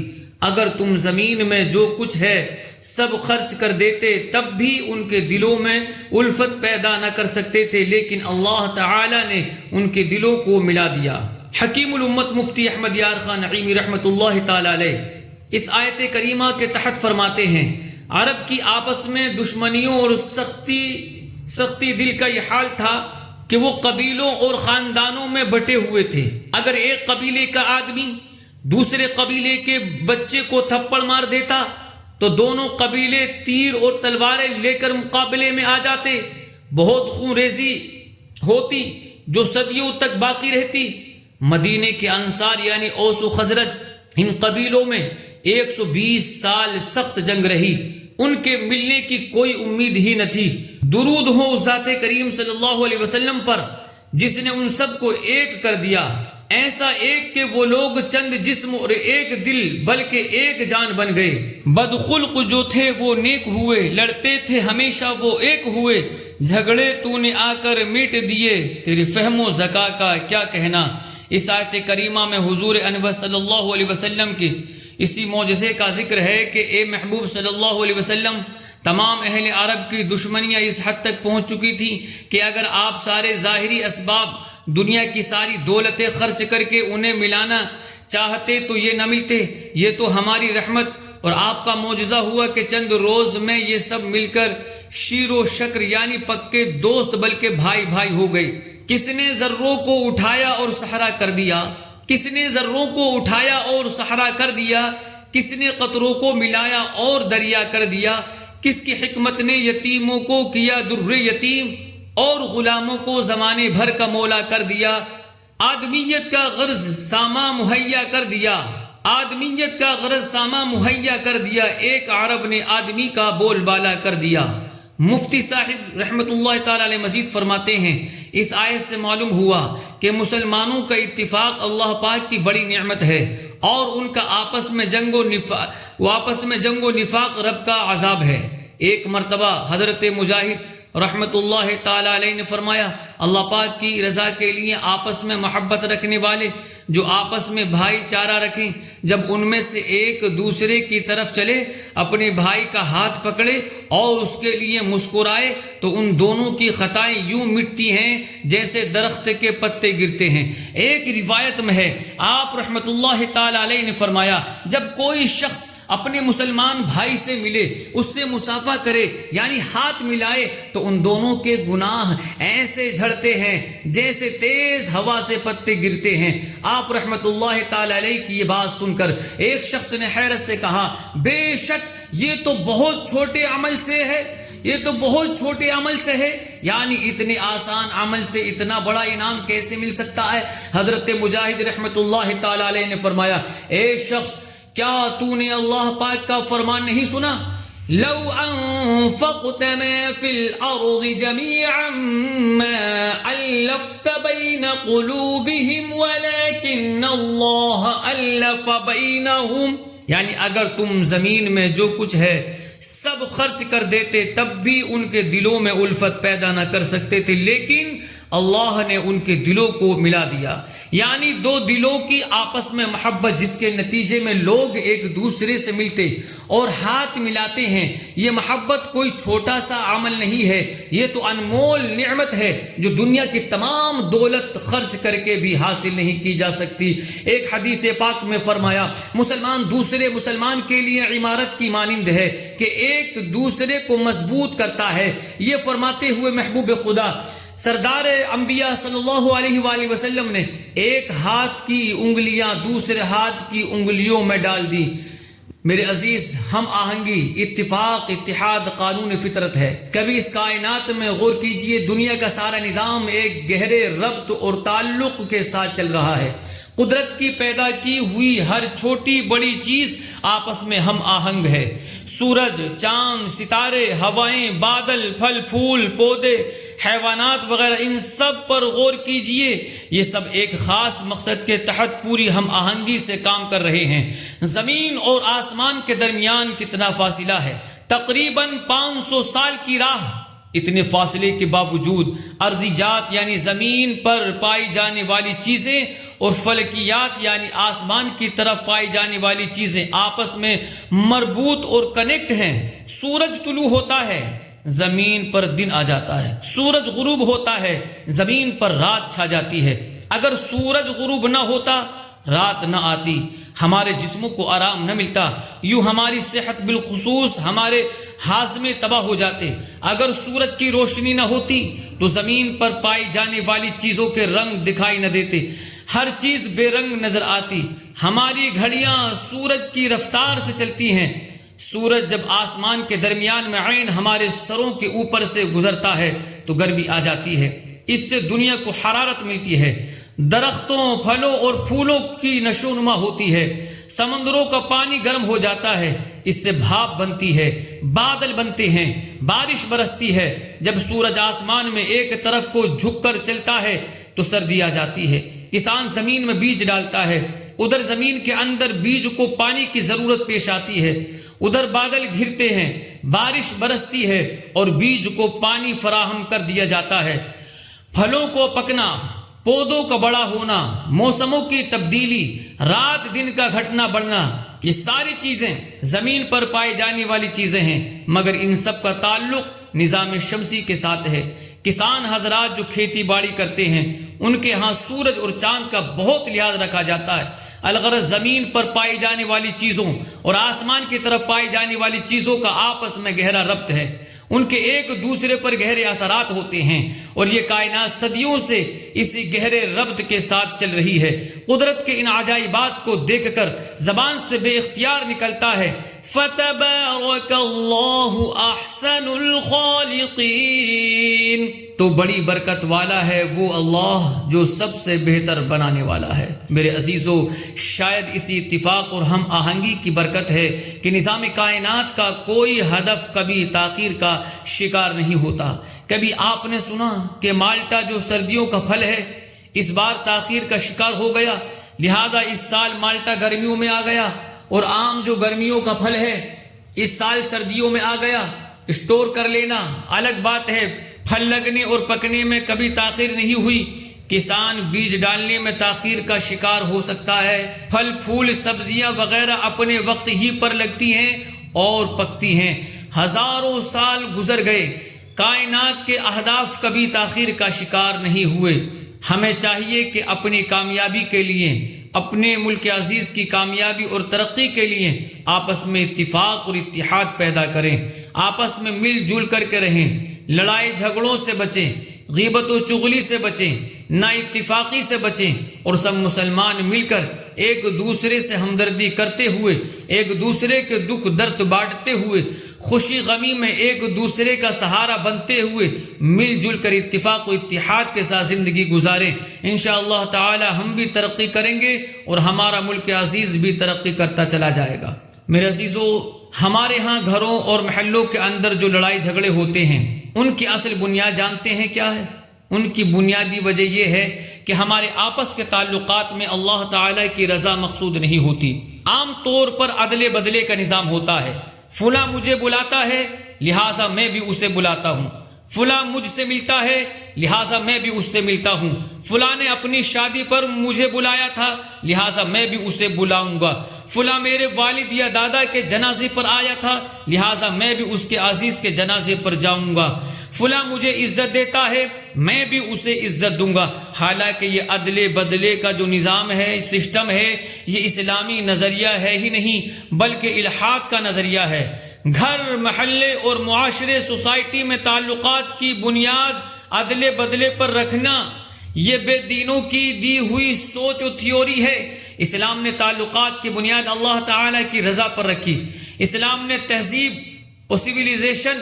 اگر تم زمین میں جو کچھ ہے سب خرچ کر دیتے تب بھی ان کے دلوں میں الفت پیدا نہ کر سکتے تھے، لیکن اللہ تعالی نے ان کے دلوں کو ملا دیا۔ حکیم الامت مفتی احمد یار خان نعیمی رحمۃ اللہ تعالی علیہ اس آیت کریمہ کے تحت فرماتے ہیں، عرب کی آپس میں دشمنیوں اور سختی دل کا یہ حال تھا کہ وہ قبیلوں اور خاندانوں میں بٹے ہوئے تھے۔ اگر ایک قبیلے کا آدمی دوسرے قبیلے کے بچے کو تھپڑ مار دیتا تو دونوں قبیلے تیر اور تلواریں لے کر مقابلے میں آ جاتے، بہت خون ریزی ہوتی جو صدیوں تک باقی رہتی۔ مدینے کے انصار یعنی اوس و خزرج، ان قبیلوں میں 120 سال سخت جنگ رہی، ان کے ملنے کی کوئی امید ہی نہ تھی۔ درود ہو ذات کریم صلی اللہ علیہ وسلم پر جس نے ان سب کو ایک کر دیا، ایسا ایک کہ وہ لوگ چند جسم اور ایک دل بلکہ ایک جان بن گئے۔ بدخلق جو تھے وہ نیک ہوئے، لڑتے تھے ہمیشہ وہ ایک ہوئے، جھگڑے تو نے آ کر میٹ دیے، تیری فہم و ذکا کا کیا کہنا۔ اس آیت کریمہ میں حضور انور صلی اللہ علیہ وسلم کی اسی معجزے کا ذکر ہے کہ اے محبوب صلی اللہ علیہ وسلم، تمام اہل عرب کی دشمنیاں اس حد تک پہنچ چکی تھی کہ اگر آپ سارے ظاہری اسباب، دنیا کی ساری دولتیں خرچ کر کے انہیں ملانا چاہتے تو یہ نہ ملتے۔ یہ تو ہماری رحمت اور آپ کا معجزہ ہوا کہ چند روز میں یہ سب مل کر شیر و شکر یعنی پکے دوست بلکہ بھائی بھائی ہو گئے۔ کس نے ذروں کو اٹھایا اور صحرا کر دیا، کس نے ذروں کو اٹھایا اور صحرا کر دیا، کس نے قطروں کو ملایا اور دریا کر دیا، کس کی حکمت نے یتیموں کو کیا در یتیم اور غلاموں کو زمانے بھر کا مولا کر دیا۔ آدمیت کا غرض ساما مہیا کر دیا، آدمیت کا غرض ساما مہیا کر دیا، ایک عرب نے آدمی کا بول بالا کر دیا۔ مفتی صاحب رحمت اللہ تعالی علیہ مزید فرماتے ہیں، اس آیت سے معلوم ہوا کہ مسلمانوں کا اتفاق اللہ پاک کی بڑی نعمت ہے اور ان کا آپس میں جنگ و نفاق رب کا عذاب ہے۔ ایک مرتبہ حضرت مجاہد رحمت اللہ تعالی علیہ نے فرمایا، اللہ پاک کی رضا کے لیے آپس میں محبت رکھنے والے جو آپس میں بھائی چارہ رکھیں، جب ان میں سے ایک دوسرے کی طرف چلے، اپنے بھائی کا ہاتھ پکڑے اور اس کے لیے مسکرائے تو ان دونوں کی خطائیں یوں مٹتی ہیں جیسے درخت کے پتے گرتے ہیں۔ ایک روایت میں ہے آپ رحمت اللہ تعالی علیہ نے فرمایا، جب کوئی شخص اپنے مسلمان بھائی سے ملے، اس سے مصافحہ کرے یعنی ہاتھ ملائے تو ان دونوں کے گناہ ایسے جھڑتے ہیں جیسے تیز ہوا سے پتے گرتے ہیں۔ آپ رحمت اللہ تعالی علیہ کی یہ بات سن کر ایک شخص نے حیرت سے کہا، بے شک یہ تو بہت چھوٹے عمل سے ہے، یہ تو بہت چھوٹے عمل سے ہے، یعنی اتنے آسان عمل سے اتنا بڑا انعام کیسے مل سکتا ہے؟ حضرت مجاہد رحمت اللہ تعالی علیہ نے فرمایا، اے شخص کیا تو نے اللہ پاک کا فرمان نہیں سنا؟ لو انفقت ما في الارض جميعا ما الفت بين قلوبهم ولكن الله الف بينهم، یعنی اگر تم زمین میں جو کچھ ہے سب خرچ کر دیتے تب بھی ان کے دلوں میں الفت پیدا نہ کر سکتے تھے، لیکن اللہ نے ان کے دلوں کو ملا دیا۔ یعنی دو دلوں کی آپس میں محبت جس کے نتیجے میں لوگ ایک دوسرے سے ملتے اور ہاتھ ملاتے ہیں، یہ محبت کوئی چھوٹا سا عمل نہیں ہے، یہ تو انمول نعمت ہے جو دنیا کی تمام دولت خرچ کر کے بھی حاصل نہیں کی جا سکتی۔ ایک حدیث پاک میں فرمایا، مسلمان دوسرے مسلمان کے لیے عمارت کی مانند ہے کہ ایک دوسرے کو مضبوط کرتا ہے۔ یہ فرماتے ہوئے محبوب خدا سردار انبیاء صلی اللہ علیہ وآلہ وسلم نے ایک ہاتھ کی انگلیاں دوسرے ہاتھ کی انگلیوں میں ڈال دی۔ میرے عزیز، ہم آہنگی، اتفاق، اتحاد قانون فطرت ہے۔ کبھی اس کائنات میں غور کیجئے، دنیا کا سارا نظام ایک گہرے ربط اور تعلق کے ساتھ چل رہا ہے۔ قدرت کی پیدا کی ہوئی ہر چھوٹی بڑی چیز آپس میں ہم آہنگ ہے۔ سورج، چاند، ستارے، ہوائیں، بادل، پھل پھول، پودے، حیوانات وغیرہ، ان سب پر غور کیجئے، یہ سب ایک خاص مقصد کے تحت پوری ہم آہنگی سے کام کر رہے ہیں۔ زمین اور آسمان کے درمیان کتنا فاصلہ ہے؟ تقریباً 500 سال کی راہ۔ اتنے فاصلے کے باوجود ارضیات یعنی زمین پر پائی جانے والی چیزیں اور فلکیات یعنی آسمان کی طرف پائی جانے والی چیزیں آپس میں مربوط اور کنیکٹ ہیں۔ سورج طلوع ہوتا ہے، زمین پر دن آ جاتا ہے، سورج غروب ہوتا ہے، زمین پر رات چھا جاتی ہے۔ اگر سورج غروب نہ ہوتا، رات نہ آتی، ہمارے جسموں کو آرام نہ ملتا، یوں ہماری صحت بالخصوص ہمارے ہاضمے تباہ ہو جاتے۔ اگر سورج کی روشنی نہ ہوتی تو زمین پر پائی جانے والی چیزوں کے رنگ دکھائی نہ دیتے۔ ہر چیز بے رنگ نظر آتی. ہماری گھڑیاں سورج کی رفتار سے چلتی ہیں. سورج جب آسمان کے درمیان میں عین ہمارے سروں کے اوپر سے گزرتا ہے تو گرمی آ جاتی ہے. اس سے دنیا کو حرارت ملتی ہے. درختوں، پھلوں اور پھولوں کی نشو نما ہوتی ہے. سمندروں کا پانی گرم ہو جاتا ہے. اس سے بھاپ بنتی ہے، بادل بنتے ہیں، بارش برستی ہے. جب سورج آسمان میں ایک طرف کو جھک کر چلتا ہے تو سردی آ جاتی ہے. کسان زمین میں بیج ڈالتا ہے. ادھر زمین کے اندر بیج کو پانی کی ضرورت پیش آتی ہے. ادھر بادل گھرتے ہیں، بارش برستی ہے اور بیج کو پانی فراہم کر دیا جاتا ہے. پھلوں کو پکنا، پودوں کا بڑا ہونا، موسموں کی تبدیلی، رات دن کا گھٹنا بڑھنا، یہ ساری چیزیں زمین پر پائی جانے والی چیزیں ہیں. مگر ان سب کا تعلق نظام شمسی کے ساتھ ہے. کسان حضرات جو کھیتی باڑی کرتے ہیں ان کے ہاں سورج اور چاند کا بہت لحاظ رکھا جاتا ہے. الغرض زمین پر پائی جانے والی چیزوں اور آسمان کی طرف پائی جانے والی چیزوں کا آپس میں گہرا ربط ہے. ان کے ایک دوسرے پر گہرے اثرات ہوتے ہیں اور یہ کائنات صدیوں سے اسی گہرے ربط کے ساتھ چل رہی ہے. قدرت کے ان عجائبات کو دیکھ کر زبان سے بے اختیار نکلتا ہے فَتَبَارَكَ اللَّهُ أَحْسَنُ الْخَالِقِينَ. تو بڑی برکت والا ہے وہ اللہ جو سب سے بہتر بنانے والا ہے. میرے عزیزو، شاید اسی اتفاق اور ہم آہنگی کی برکت ہے کہ نظام کائنات کا کوئی ہدف کبھی تاخیر کا شکار نہیں ہوتا. کبھی آپ نے سنا کہ مالٹا جو سردیوں کا پھل ہے اس بار تاخیر کا شکار ہو گیا، لہذا اس سال مالٹا گرمیوں میں آ گیا، اور آم جو گرمیوں کا پھل ہے اس سال سردیوں میں آ گیا. اسٹور کر لینا الگ بات ہے، پھل لگنے اور پکنے میں کبھی تاخیر نہیں ہوئی. کسان بیج ڈالنے میں تاخیر کا شکار ہو سکتا ہے. پھل پھول سبزیاں وغیرہ اپنے وقت ہی پر لگتی ہیں اور پکتی ہیں. ہزاروں سال گزر گئے، کائنات کے اہداف کبھی تاخیر کا شکار نہیں ہوئے. ہمیں چاہیے کہ اپنی کامیابی کے لیے، اپنے ملک عزیز کی کامیابی اور ترقی کے لیے آپس میں اتفاق اور اتحاد پیدا کریں، آپس میں مل جل کر کے رہیں، لڑائی جھگڑوں سے بچیں، غیبت و چغلی سے بچیں، نا اتفاقی سے بچیں، اور سب مسلمان مل کر ایک دوسرے سے ہمدردی کرتے ہوئے، ایک دوسرے کے دکھ درد بانٹتے ہوئے، خوشی غمی میں ایک دوسرے کا سہارا بنتے ہوئے مل جل کر اتفاق و اتحاد کے ساتھ زندگی گزاریں. انشاءاللہ تعالی ہم بھی ترقی کریں گے اور ہمارا ملک عزیز بھی ترقی کرتا چلا جائے گا. میرے عزیزو، ہمارے ہاں گھروں اور محلوں کے اندر جو لڑائی جھگڑے ہوتے ہیں ان کی اصل بنیاد جانتے ہیں کیا ہے؟ ان کی بنیادی وجہ یہ ہے کہ ہمارے آپس کے تعلقات میں اللہ تعالی کی رضا مقصود نہیں ہوتی. عام طور پر عدل بدلے کا نظام ہوتا ہے. فلاں مجھے بلاتا ہے لہٰذا میں بھی اسے بلاتا ہوں، فلاں مجھ سے ملتا ہے لہٰذا میں بھی اس سے ملتا ہوں، فلاں نے اپنی شادی پر مجھے بلایا تھا لہٰذا میں بھی اسے بلاؤں گا، فلاں میرے والد یا دادا کے جنازے پر آیا تھا لہٰذا میں بھی اس کے عزیز کے جنازے پر جاؤں گا، فلاں مجھے عزت دیتا ہے میں بھی اسے عزت دوں گا. حالانکہ یہ عدل بدلے کا جو نظام ہے، سسٹم ہے، یہ اسلامی نظریہ ہے ہی نہیں بلکہ الحاد کا نظریہ ہے. گھر، محلے اور معاشرے، سوسائٹی میں تعلقات کی بنیاد عدل بدلے پر رکھنا یہ بے دینوں کی دی ہوئی سوچ و تھیوری ہے. اسلام نے تعلقات کی بنیاد اللہ تعالی کی رضا پر رکھی. اسلام نے تہذیب و سویلائزیشن،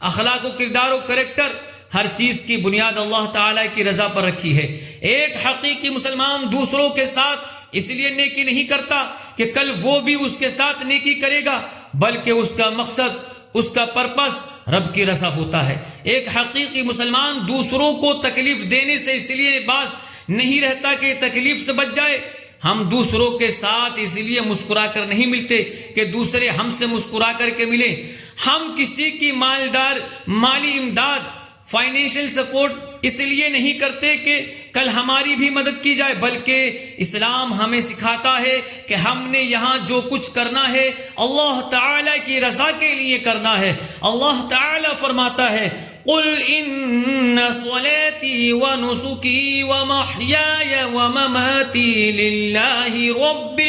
اخلاق و کردار و کریکٹر، ہر چیز کی بنیاد اللہ تعالی کی رضا پر رکھی ہے. ایک حقیقی مسلمان دوسروں کے ساتھ اس لیے نیکی نہیں کرتا کہ کل وہ بھی اس کے ساتھ نیکی کرے گا، بلکہ اس کا مقصد، اس کا پرپس رب کی رضا ہوتا ہے. ایک حقیقی مسلمان دوسروں کو تکلیف دینے سے اس لیے باز نہیں رہتا کہ تکلیف سے بچ جائے. ہم دوسروں کے ساتھ اس لیے مسکرا کر نہیں ملتے کہ دوسرے ہم سے مسکرا کر کے ملیں. ہم کسی کی مالی امداد، فائنینشیل سپورٹ اس لیے نہیں کرتے کہ کل ہماری بھی مدد کی جائے، بلکہ اسلام ہمیں سکھاتا ہے کہ ہم نے یہاں جو کچھ کرنا ہے اللہ تعالی کی رضا کے لیے کرنا ہے. اللہ تعالی فرماتا ہے قل ان صلاتي ونسكي ومحياي ومماتي لله رب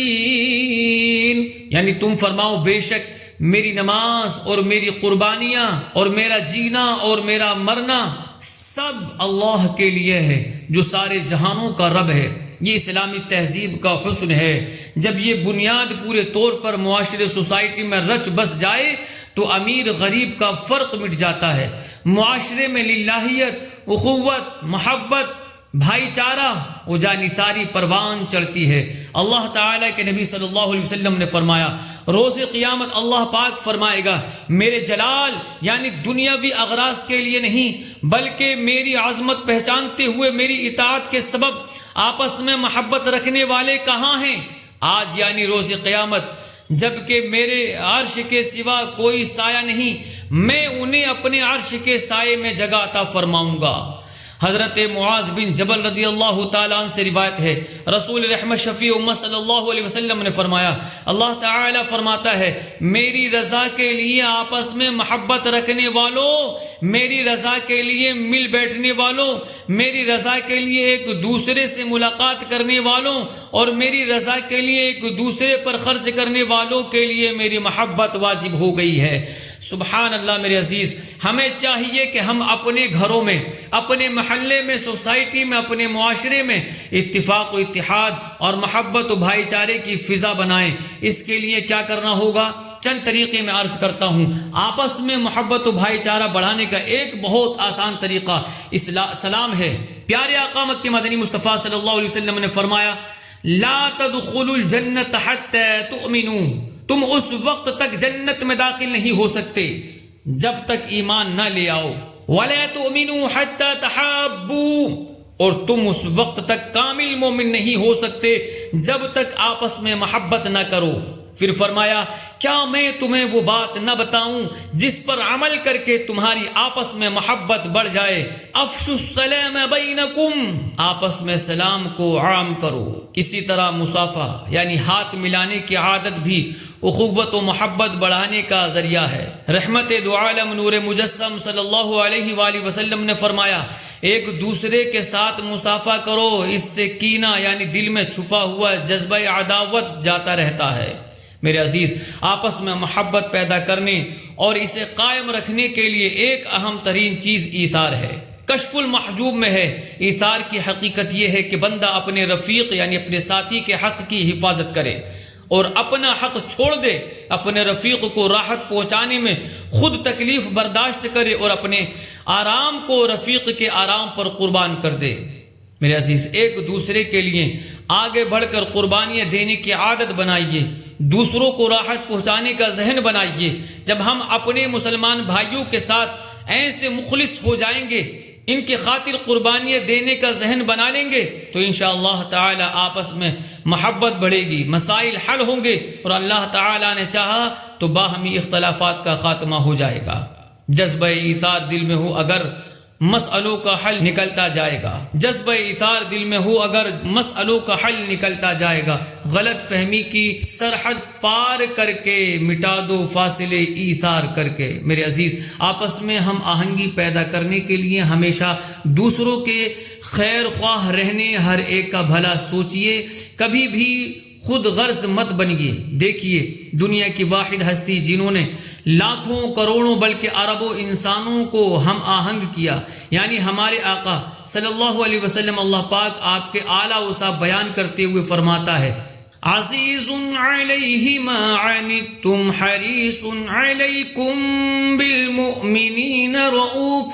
العالمين، یعنی تم فرماؤ بے شک میری نماز اور میری قربانیاں اور میرا جینا اور میرا مرنا سب اللہ کے لیے ہے جو سارے جہانوں کا رب ہے۔ یہ اسلامی تہذیب کا حسن ہے۔ جب یہ بنیاد پورے طور پر معاشرے سوسائٹی میں رچ بس جائے تو امیر غریب کا فرق مٹ جاتا ہے، معاشرے میں للہیت، اخوت، محبت، بھائی چارہ و جانثاری پروان چڑھتی ہے۔ اللہ تعالیٰ کے نبی صلی اللہ علیہ وسلم نے فرمایا، روز قیامت اللہ پاک فرمائے گا، میرے جلال یعنی دنیاوی اغراض کے لیے نہیں بلکہ میری عظمت پہچانتے ہوئے میری اطاعت کے سبب آپس میں محبت رکھنے والے کہاں ہیں؟ آج یعنی روز قیامت، جبکہ میرے عرش کے سوا کوئی سایہ نہیں، میں انہیں اپنے عرش کے سائے میں جگہ عطا فرماؤں گا۔ حضرت معاذ بن جبل رضی اللہ تعالیٰ عنہ سے روایت ہے، رسول رحمت شفیع امت صلی اللہ علیہ وسلم نے فرمایا، اللہ تعالیٰ فرماتا ہے، میری رضا کے لیے آپس میں محبت رکھنے والوں، میری رضا کے لیے مل بیٹھنے والوں، میری رضا کے لیے ایک دوسرے سے ملاقات کرنے والوں اور میری رضا کے لیے ایک دوسرے پر خرچ کرنے والوں کے لیے میری محبت واجب ہو گئی ہے۔ سبحان اللہ میرے عزیز، ہمیں چاہیے کہ ہم اپنے گھروں میں، اپنے محلے میں، سوسائٹی میں، اپنے معاشرے میں اتفاق و اتحاد اور محبت و بھائی چارے کی فضا بنائیں۔ اس کے لیے کیا کرنا ہوگا؟ چند طریقے میں عرض کرتا ہوں۔ آپس میں محبت و بھائی چارہ بڑھانے کا ایک بہت آسان طریقہ سلام ہے۔ پیارے آقا مکی مدنی مصطفیٰ صلی اللہ علیہ وسلم نے فرمایا، لا تدخلوا الجنت حتی تؤمنوا، تم اس وقت تک جنت میں داخل نہیں ہو سکتے جب تک ایمان نہ لے آؤ، وَلَا تُؤْمِنُوا حَتَّى تَحَابُّوا، اور تم اس وقت تک کامل مومن نہیں ہو سکتے جب تک آپس میں محبت نہ کرو۔ پھر فرمایا، کیا میں تمہیں وہ بات نہ بتاؤں جس پر عمل کر کے تمہاری آپس میں محبت بڑھ جائے؟ افشوا السلام بینکم، آپس میں سلام کو عام کرو۔ اسی طرح مصافحہ یعنی ہاتھ ملانے کی عادت بھی اخوت و محبت بڑھانے کا ذریعہ ہے۔ رحمت دو عالم نور مجسم صلی اللہ علیہ وآلہ وسلم نے فرمایا، ایک دوسرے کے ساتھ مصافحہ کرو، اس سے کینہ یعنی دل میں چھپا ہوا جذبہ عداوت جاتا رہتا ہے۔ میرے عزیز، آپس میں محبت پیدا کرنے اور اسے قائم رکھنے کے لیے ایک اہم ترین چیز ایثار ہے۔ کشف المحجوب میں ہے، ایثار کی حقیقت یہ ہے کہ بندہ اپنے رفیق یعنی اپنے ساتھی کے حق کی حفاظت کرے اور اپنا حق چھوڑ دے، اپنے رفیق کو راحت پہنچانے میں خود تکلیف برداشت کرے اور اپنے آرام کو رفیق کے آرام پر قربان کر دے۔ میرے عزیز، ایک دوسرے کے لیے آگے بڑھ کر قربانیاں دینے کی عادت بنائیے، دوسروں کو راحت پہنچانے کا ذہن بنائیے۔ جب ہم اپنے مسلمان بھائیوں کے ساتھ ایسے مخلص ہو جائیں گے، ان کی خاطر قربانیاں دینے کا ذہن بنا لیں گے تو انشاءاللہ تعالی آپس میں محبت بڑھے گی، مسائل حل ہوں گے اور اللہ تعالی نے چاہا تو باہمی اختلافات کا خاتمہ ہو جائے گا۔ جذبہ ایثار دل میں ہو اگر مسئلوں کا حل نکلتا جائے گا، جذبہ ایثار دل میں ہو اگر مسئلوں کا حل نکلتا جائے گا۔ غلط فہمی کی سرحد پار کر کے مٹا دو فاصلے ایثار کر کے۔ میرے عزیز، آپس میں ہم آہنگی پیدا کرنے کے لیے ہمیشہ دوسروں کے خیر خواہ رہنے، ہر ایک کا بھلا سوچئے، کبھی بھی خود غرض مت بنیے۔ دیکھیے، دنیا کی واحد ہستی جنہوں نے لاکھوں کروڑوں بلکہ اربوں انسانوں کو ہم آہنگ کیا، یعنی ہمارے آقا صلی اللہ علیہ وسلم، اللہ پاک آپ کے اعلیٰ اوصاف بیان کرتے ہوئے فرماتا ہے، عزیز علیہ ما عنتم حریص علیکم بالمؤمنین رؤوف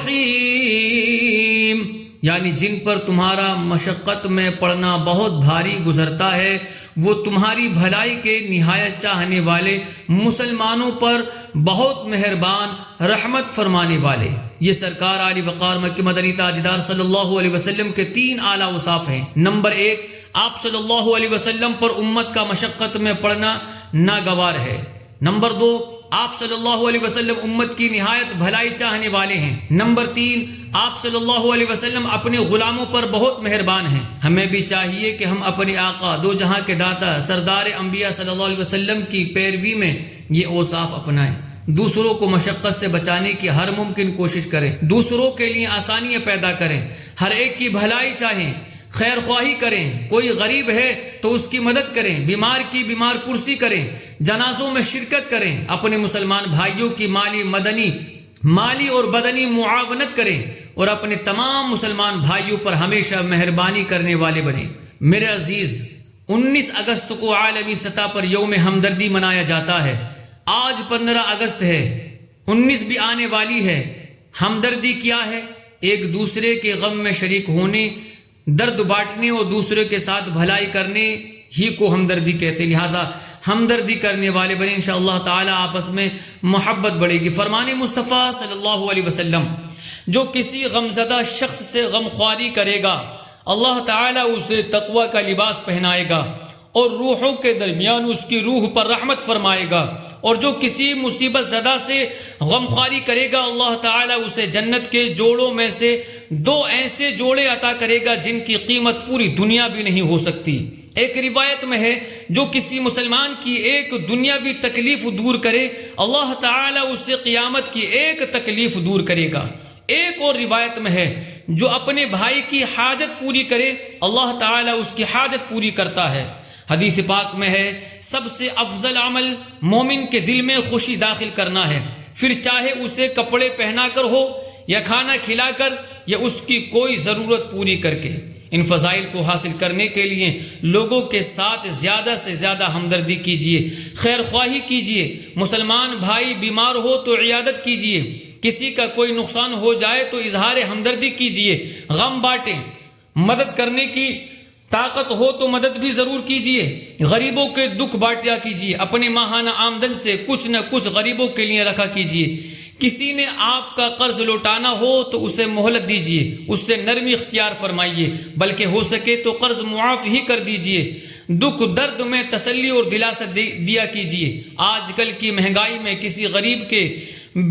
الرحیم، یعنی جن پر تمہارا مشقت میں پڑنا بہت بھاری گزرتا ہے وہ تمہاری بھلائی کے نہایت چاہنے والے، مسلمانوں پر بہت مہربان، رحمت فرمانے والے۔ یہ سرکار عالی وقار مکی مدنی تاجدار صلی اللہ علیہ وسلم کے تین اعلیٰ اوصاف ہیں۔ نمبر 1، آپ صلی اللہ علیہ وسلم پر امت کا مشقت میں پڑنا ناگوار ہے۔ نمبر 2، آپ صلی اللہ علیہ وسلم امت کی نہایت بھلائی چاہنے والے ہیں۔ نمبر 3، آپ صلی اللہ علیہ وسلم اپنے غلاموں پر بہت مہربان ہیں۔ ہمیں بھی چاہیے کہ ہم اپنے آقا دو جہاں کے داتا سردار انبیاء صلی اللہ علیہ وسلم کی پیروی میں یہ اوصاف اپنائیں، دوسروں کو مشقت سے بچانے کی ہر ممکن کوشش کریں، دوسروں کے لیے آسانیاں پیدا کریں، ہر ایک کی بھلائی چاہیں، خیر خواہی کریں، کوئی غریب ہے تو اس کی مدد کریں، بیمار کی بیمار پرسی کریں، جنازوں میں شرکت کریں، اپنے مسلمان بھائیوں کی مالی، مدنی مالی اور بدنی معاونت کریں اور اپنے تمام مسلمان بھائیوں پر ہمیشہ مہربانی کرنے والے بنیں۔ میرے عزیز، 19 اگست کو عالمی سطح پر یوم ہمدردی منایا جاتا ہے۔ آج 15 اگست ہے، 19 بھی آنے والی ہے۔ ہمدردی کیا ہے؟ ایک دوسرے کے غم میں شریک ہونے، درد بانٹنے اور دوسرے کے ساتھ بھلائی کرنے ہی کو ہمدردی کہتے ہیں۔ لہٰذا ہمدردی کرنے والے بنے، انشاءاللہ تعالی آپس میں محبت بڑھے گی۔ فرمان مصطفیٰ صلی اللہ علیہ وسلم، جو کسی غمزدہ شخص سے غمخواری کرے گا اللہ تعالی اسے تقوی کا لباس پہنائے گا اور روحوں کے درمیان اس کی روح پر رحمت فرمائے گا، اور جو کسی مصیبت زدہ سے غمخواری کرے گا اللہ تعالی اسے جنت کے جوڑوں میں سے 2 ایسے جوڑے عطا کرے گا جن کی قیمت پوری دنیا بھی نہیں ہو سکتی۔ ایک روایت میں ہے، جو کسی مسلمان کی ایک دنیاوی تکلیف دور کرے اللہ تعالی اس سے قیامت کی ایک تکلیف دور کرے گا۔ ایک اور روایت میں ہے، جو اپنے بھائی کی حاجت پوری کرے اللہ تعالی اس کی حاجت پوری کرتا ہے۔ حدیث پاک میں ہے، سب سے افضل عمل مومن کے دل میں خوشی داخل کرنا ہے، پھر چاہے اسے کپڑے پہنا کر ہو یا کھانا کھلا کر یا اس کی کوئی ضرورت پوری کر کے۔ ان فضائل کو حاصل کرنے کے لیے لوگوں کے ساتھ زیادہ سے زیادہ ہمدردی کیجیے، خیر خواہی کیجیے۔ مسلمان بھائی بیمار ہو تو عیادت کیجیے، کسی کا کوئی نقصان ہو جائے تو اظہار ہمدردی کیجیے، غم بانٹیں۔ مدد کرنے کی طاقت ہو تو مدد بھی ضرور کیجیے، غریبوں کے دکھ بانٹیا کیجیے، اپنے ماہانہ آمدن سے کچھ نہ کچھ غریبوں کے لیے رکھا کیجیے۔ کسی نے آپ کا قرض لوٹانا ہو تو اسے مہلت دیجیے، اس سے نرمی اختیار فرمائیے، بلکہ ہو سکے تو قرض معاف ہی کر دیجیے۔ دکھ درد میں تسلی اور دلاسا دیا کیجیے۔ آج کل کی مہنگائی میں کسی غریب کے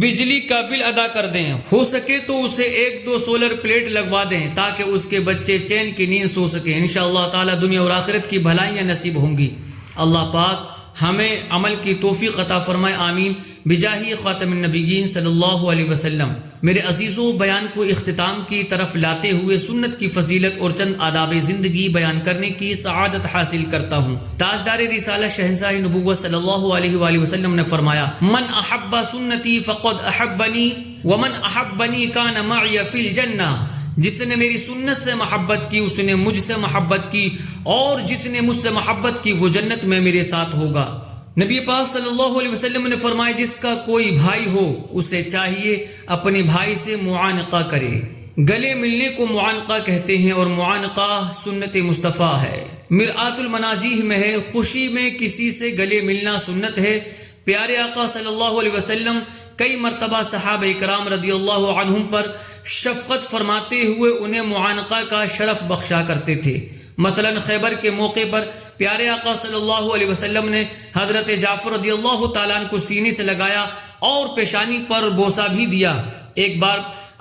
بجلی کا بل ادا کر دیں، ہو سکے تو اسے 1-2 سولر پلیٹ لگوا دیں تاکہ اس کے بچے چین کی نیند سو سکیں۔ انشاءاللہ تعالی دنیا اور آخرت کی بھلائیاں نصیب ہوں گی۔ اللہ پاک ہمیں عمل کی توفیق عطا فرمائے، آمین، بجاہ خاتم النبیین صلی اللہ علیہ وسلم۔ میرے عزیزوں، بیان کو اختتام کی طرف لاتے ہوئے سنت کی فضیلت اور چند آداب زندگی بیان کرنے کی سعادت حاصل کرتا ہوں۔ تاجدار رسالہ شہنشاہ نبوت صلی اللہ علیہ وآلہ وسلم نے فرمایا، من احب سنتی فقد احبنی ومن احبنی کان معی فی الجنہ۔ جس نے میری سنت سے محبت کی اس نے مجھ سے محبت کی، اور جس نے مجھ سے محبت کی وہ جنت میں میرے ساتھ ہوگا۔ نبی پاک صلی اللہ علیہ وسلم نے فرمایا، جس کا کوئی بھائی ہو اسے چاہیے اپنے بھائی سے معانقہ کرے۔ گلے ملنے کو معانقہ کہتے ہیں، اور معانقہ سنت مصطفیٰ ہے۔ مرآت المناجیح میں ہے، خوشی میں کسی سے گلے ملنا سنت ہے۔ پیارے آقا صلی اللہ علیہ وسلم کئی مرتبہ صحابہ کرام رضی اللہ عنہم پر شفقت فرماتے ہوئے انہیں معانقہ کا شرف بخشا کرتے تھے۔ مثلا خیبر کے موقع پر پیارے آقا صلی اللہ علیہ وسلم نے حضرت جعفر رضی اللہ تعالیٰ عنہ کو سینے سے لگایا اور پیشانی پر بوسہ بھی دیا۔ ایک بار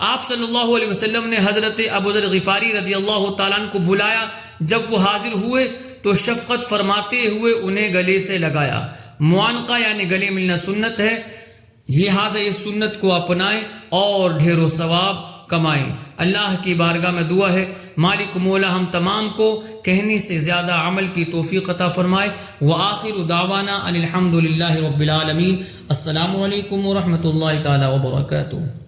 آپ صلی اللہ علیہ وسلم نے حضرت ابو ذر غفاری رضی اللہ تعالیٰ عنہ کو بلایا، جب وہ حاضر ہوئے تو شفقت فرماتے ہوئے انہیں گلے سے لگایا۔ معانقہ یعنی گلے ملنا سنت ہے، لہٰذا اس سنت کو اپنائیں اور ڈھیر و ثواب کمائیں۔ اللہ کی بارگاہ میں دعا ہے، مالک مولا ہم تمام کو کہنے سے زیادہ عمل کی توفیق عطا فرمائے۔ وآخر دعوانا ان الحمد للہ رب العالمین۔ السلام علیکم ورحمۃ اللہ تعالی وبرکاتہ۔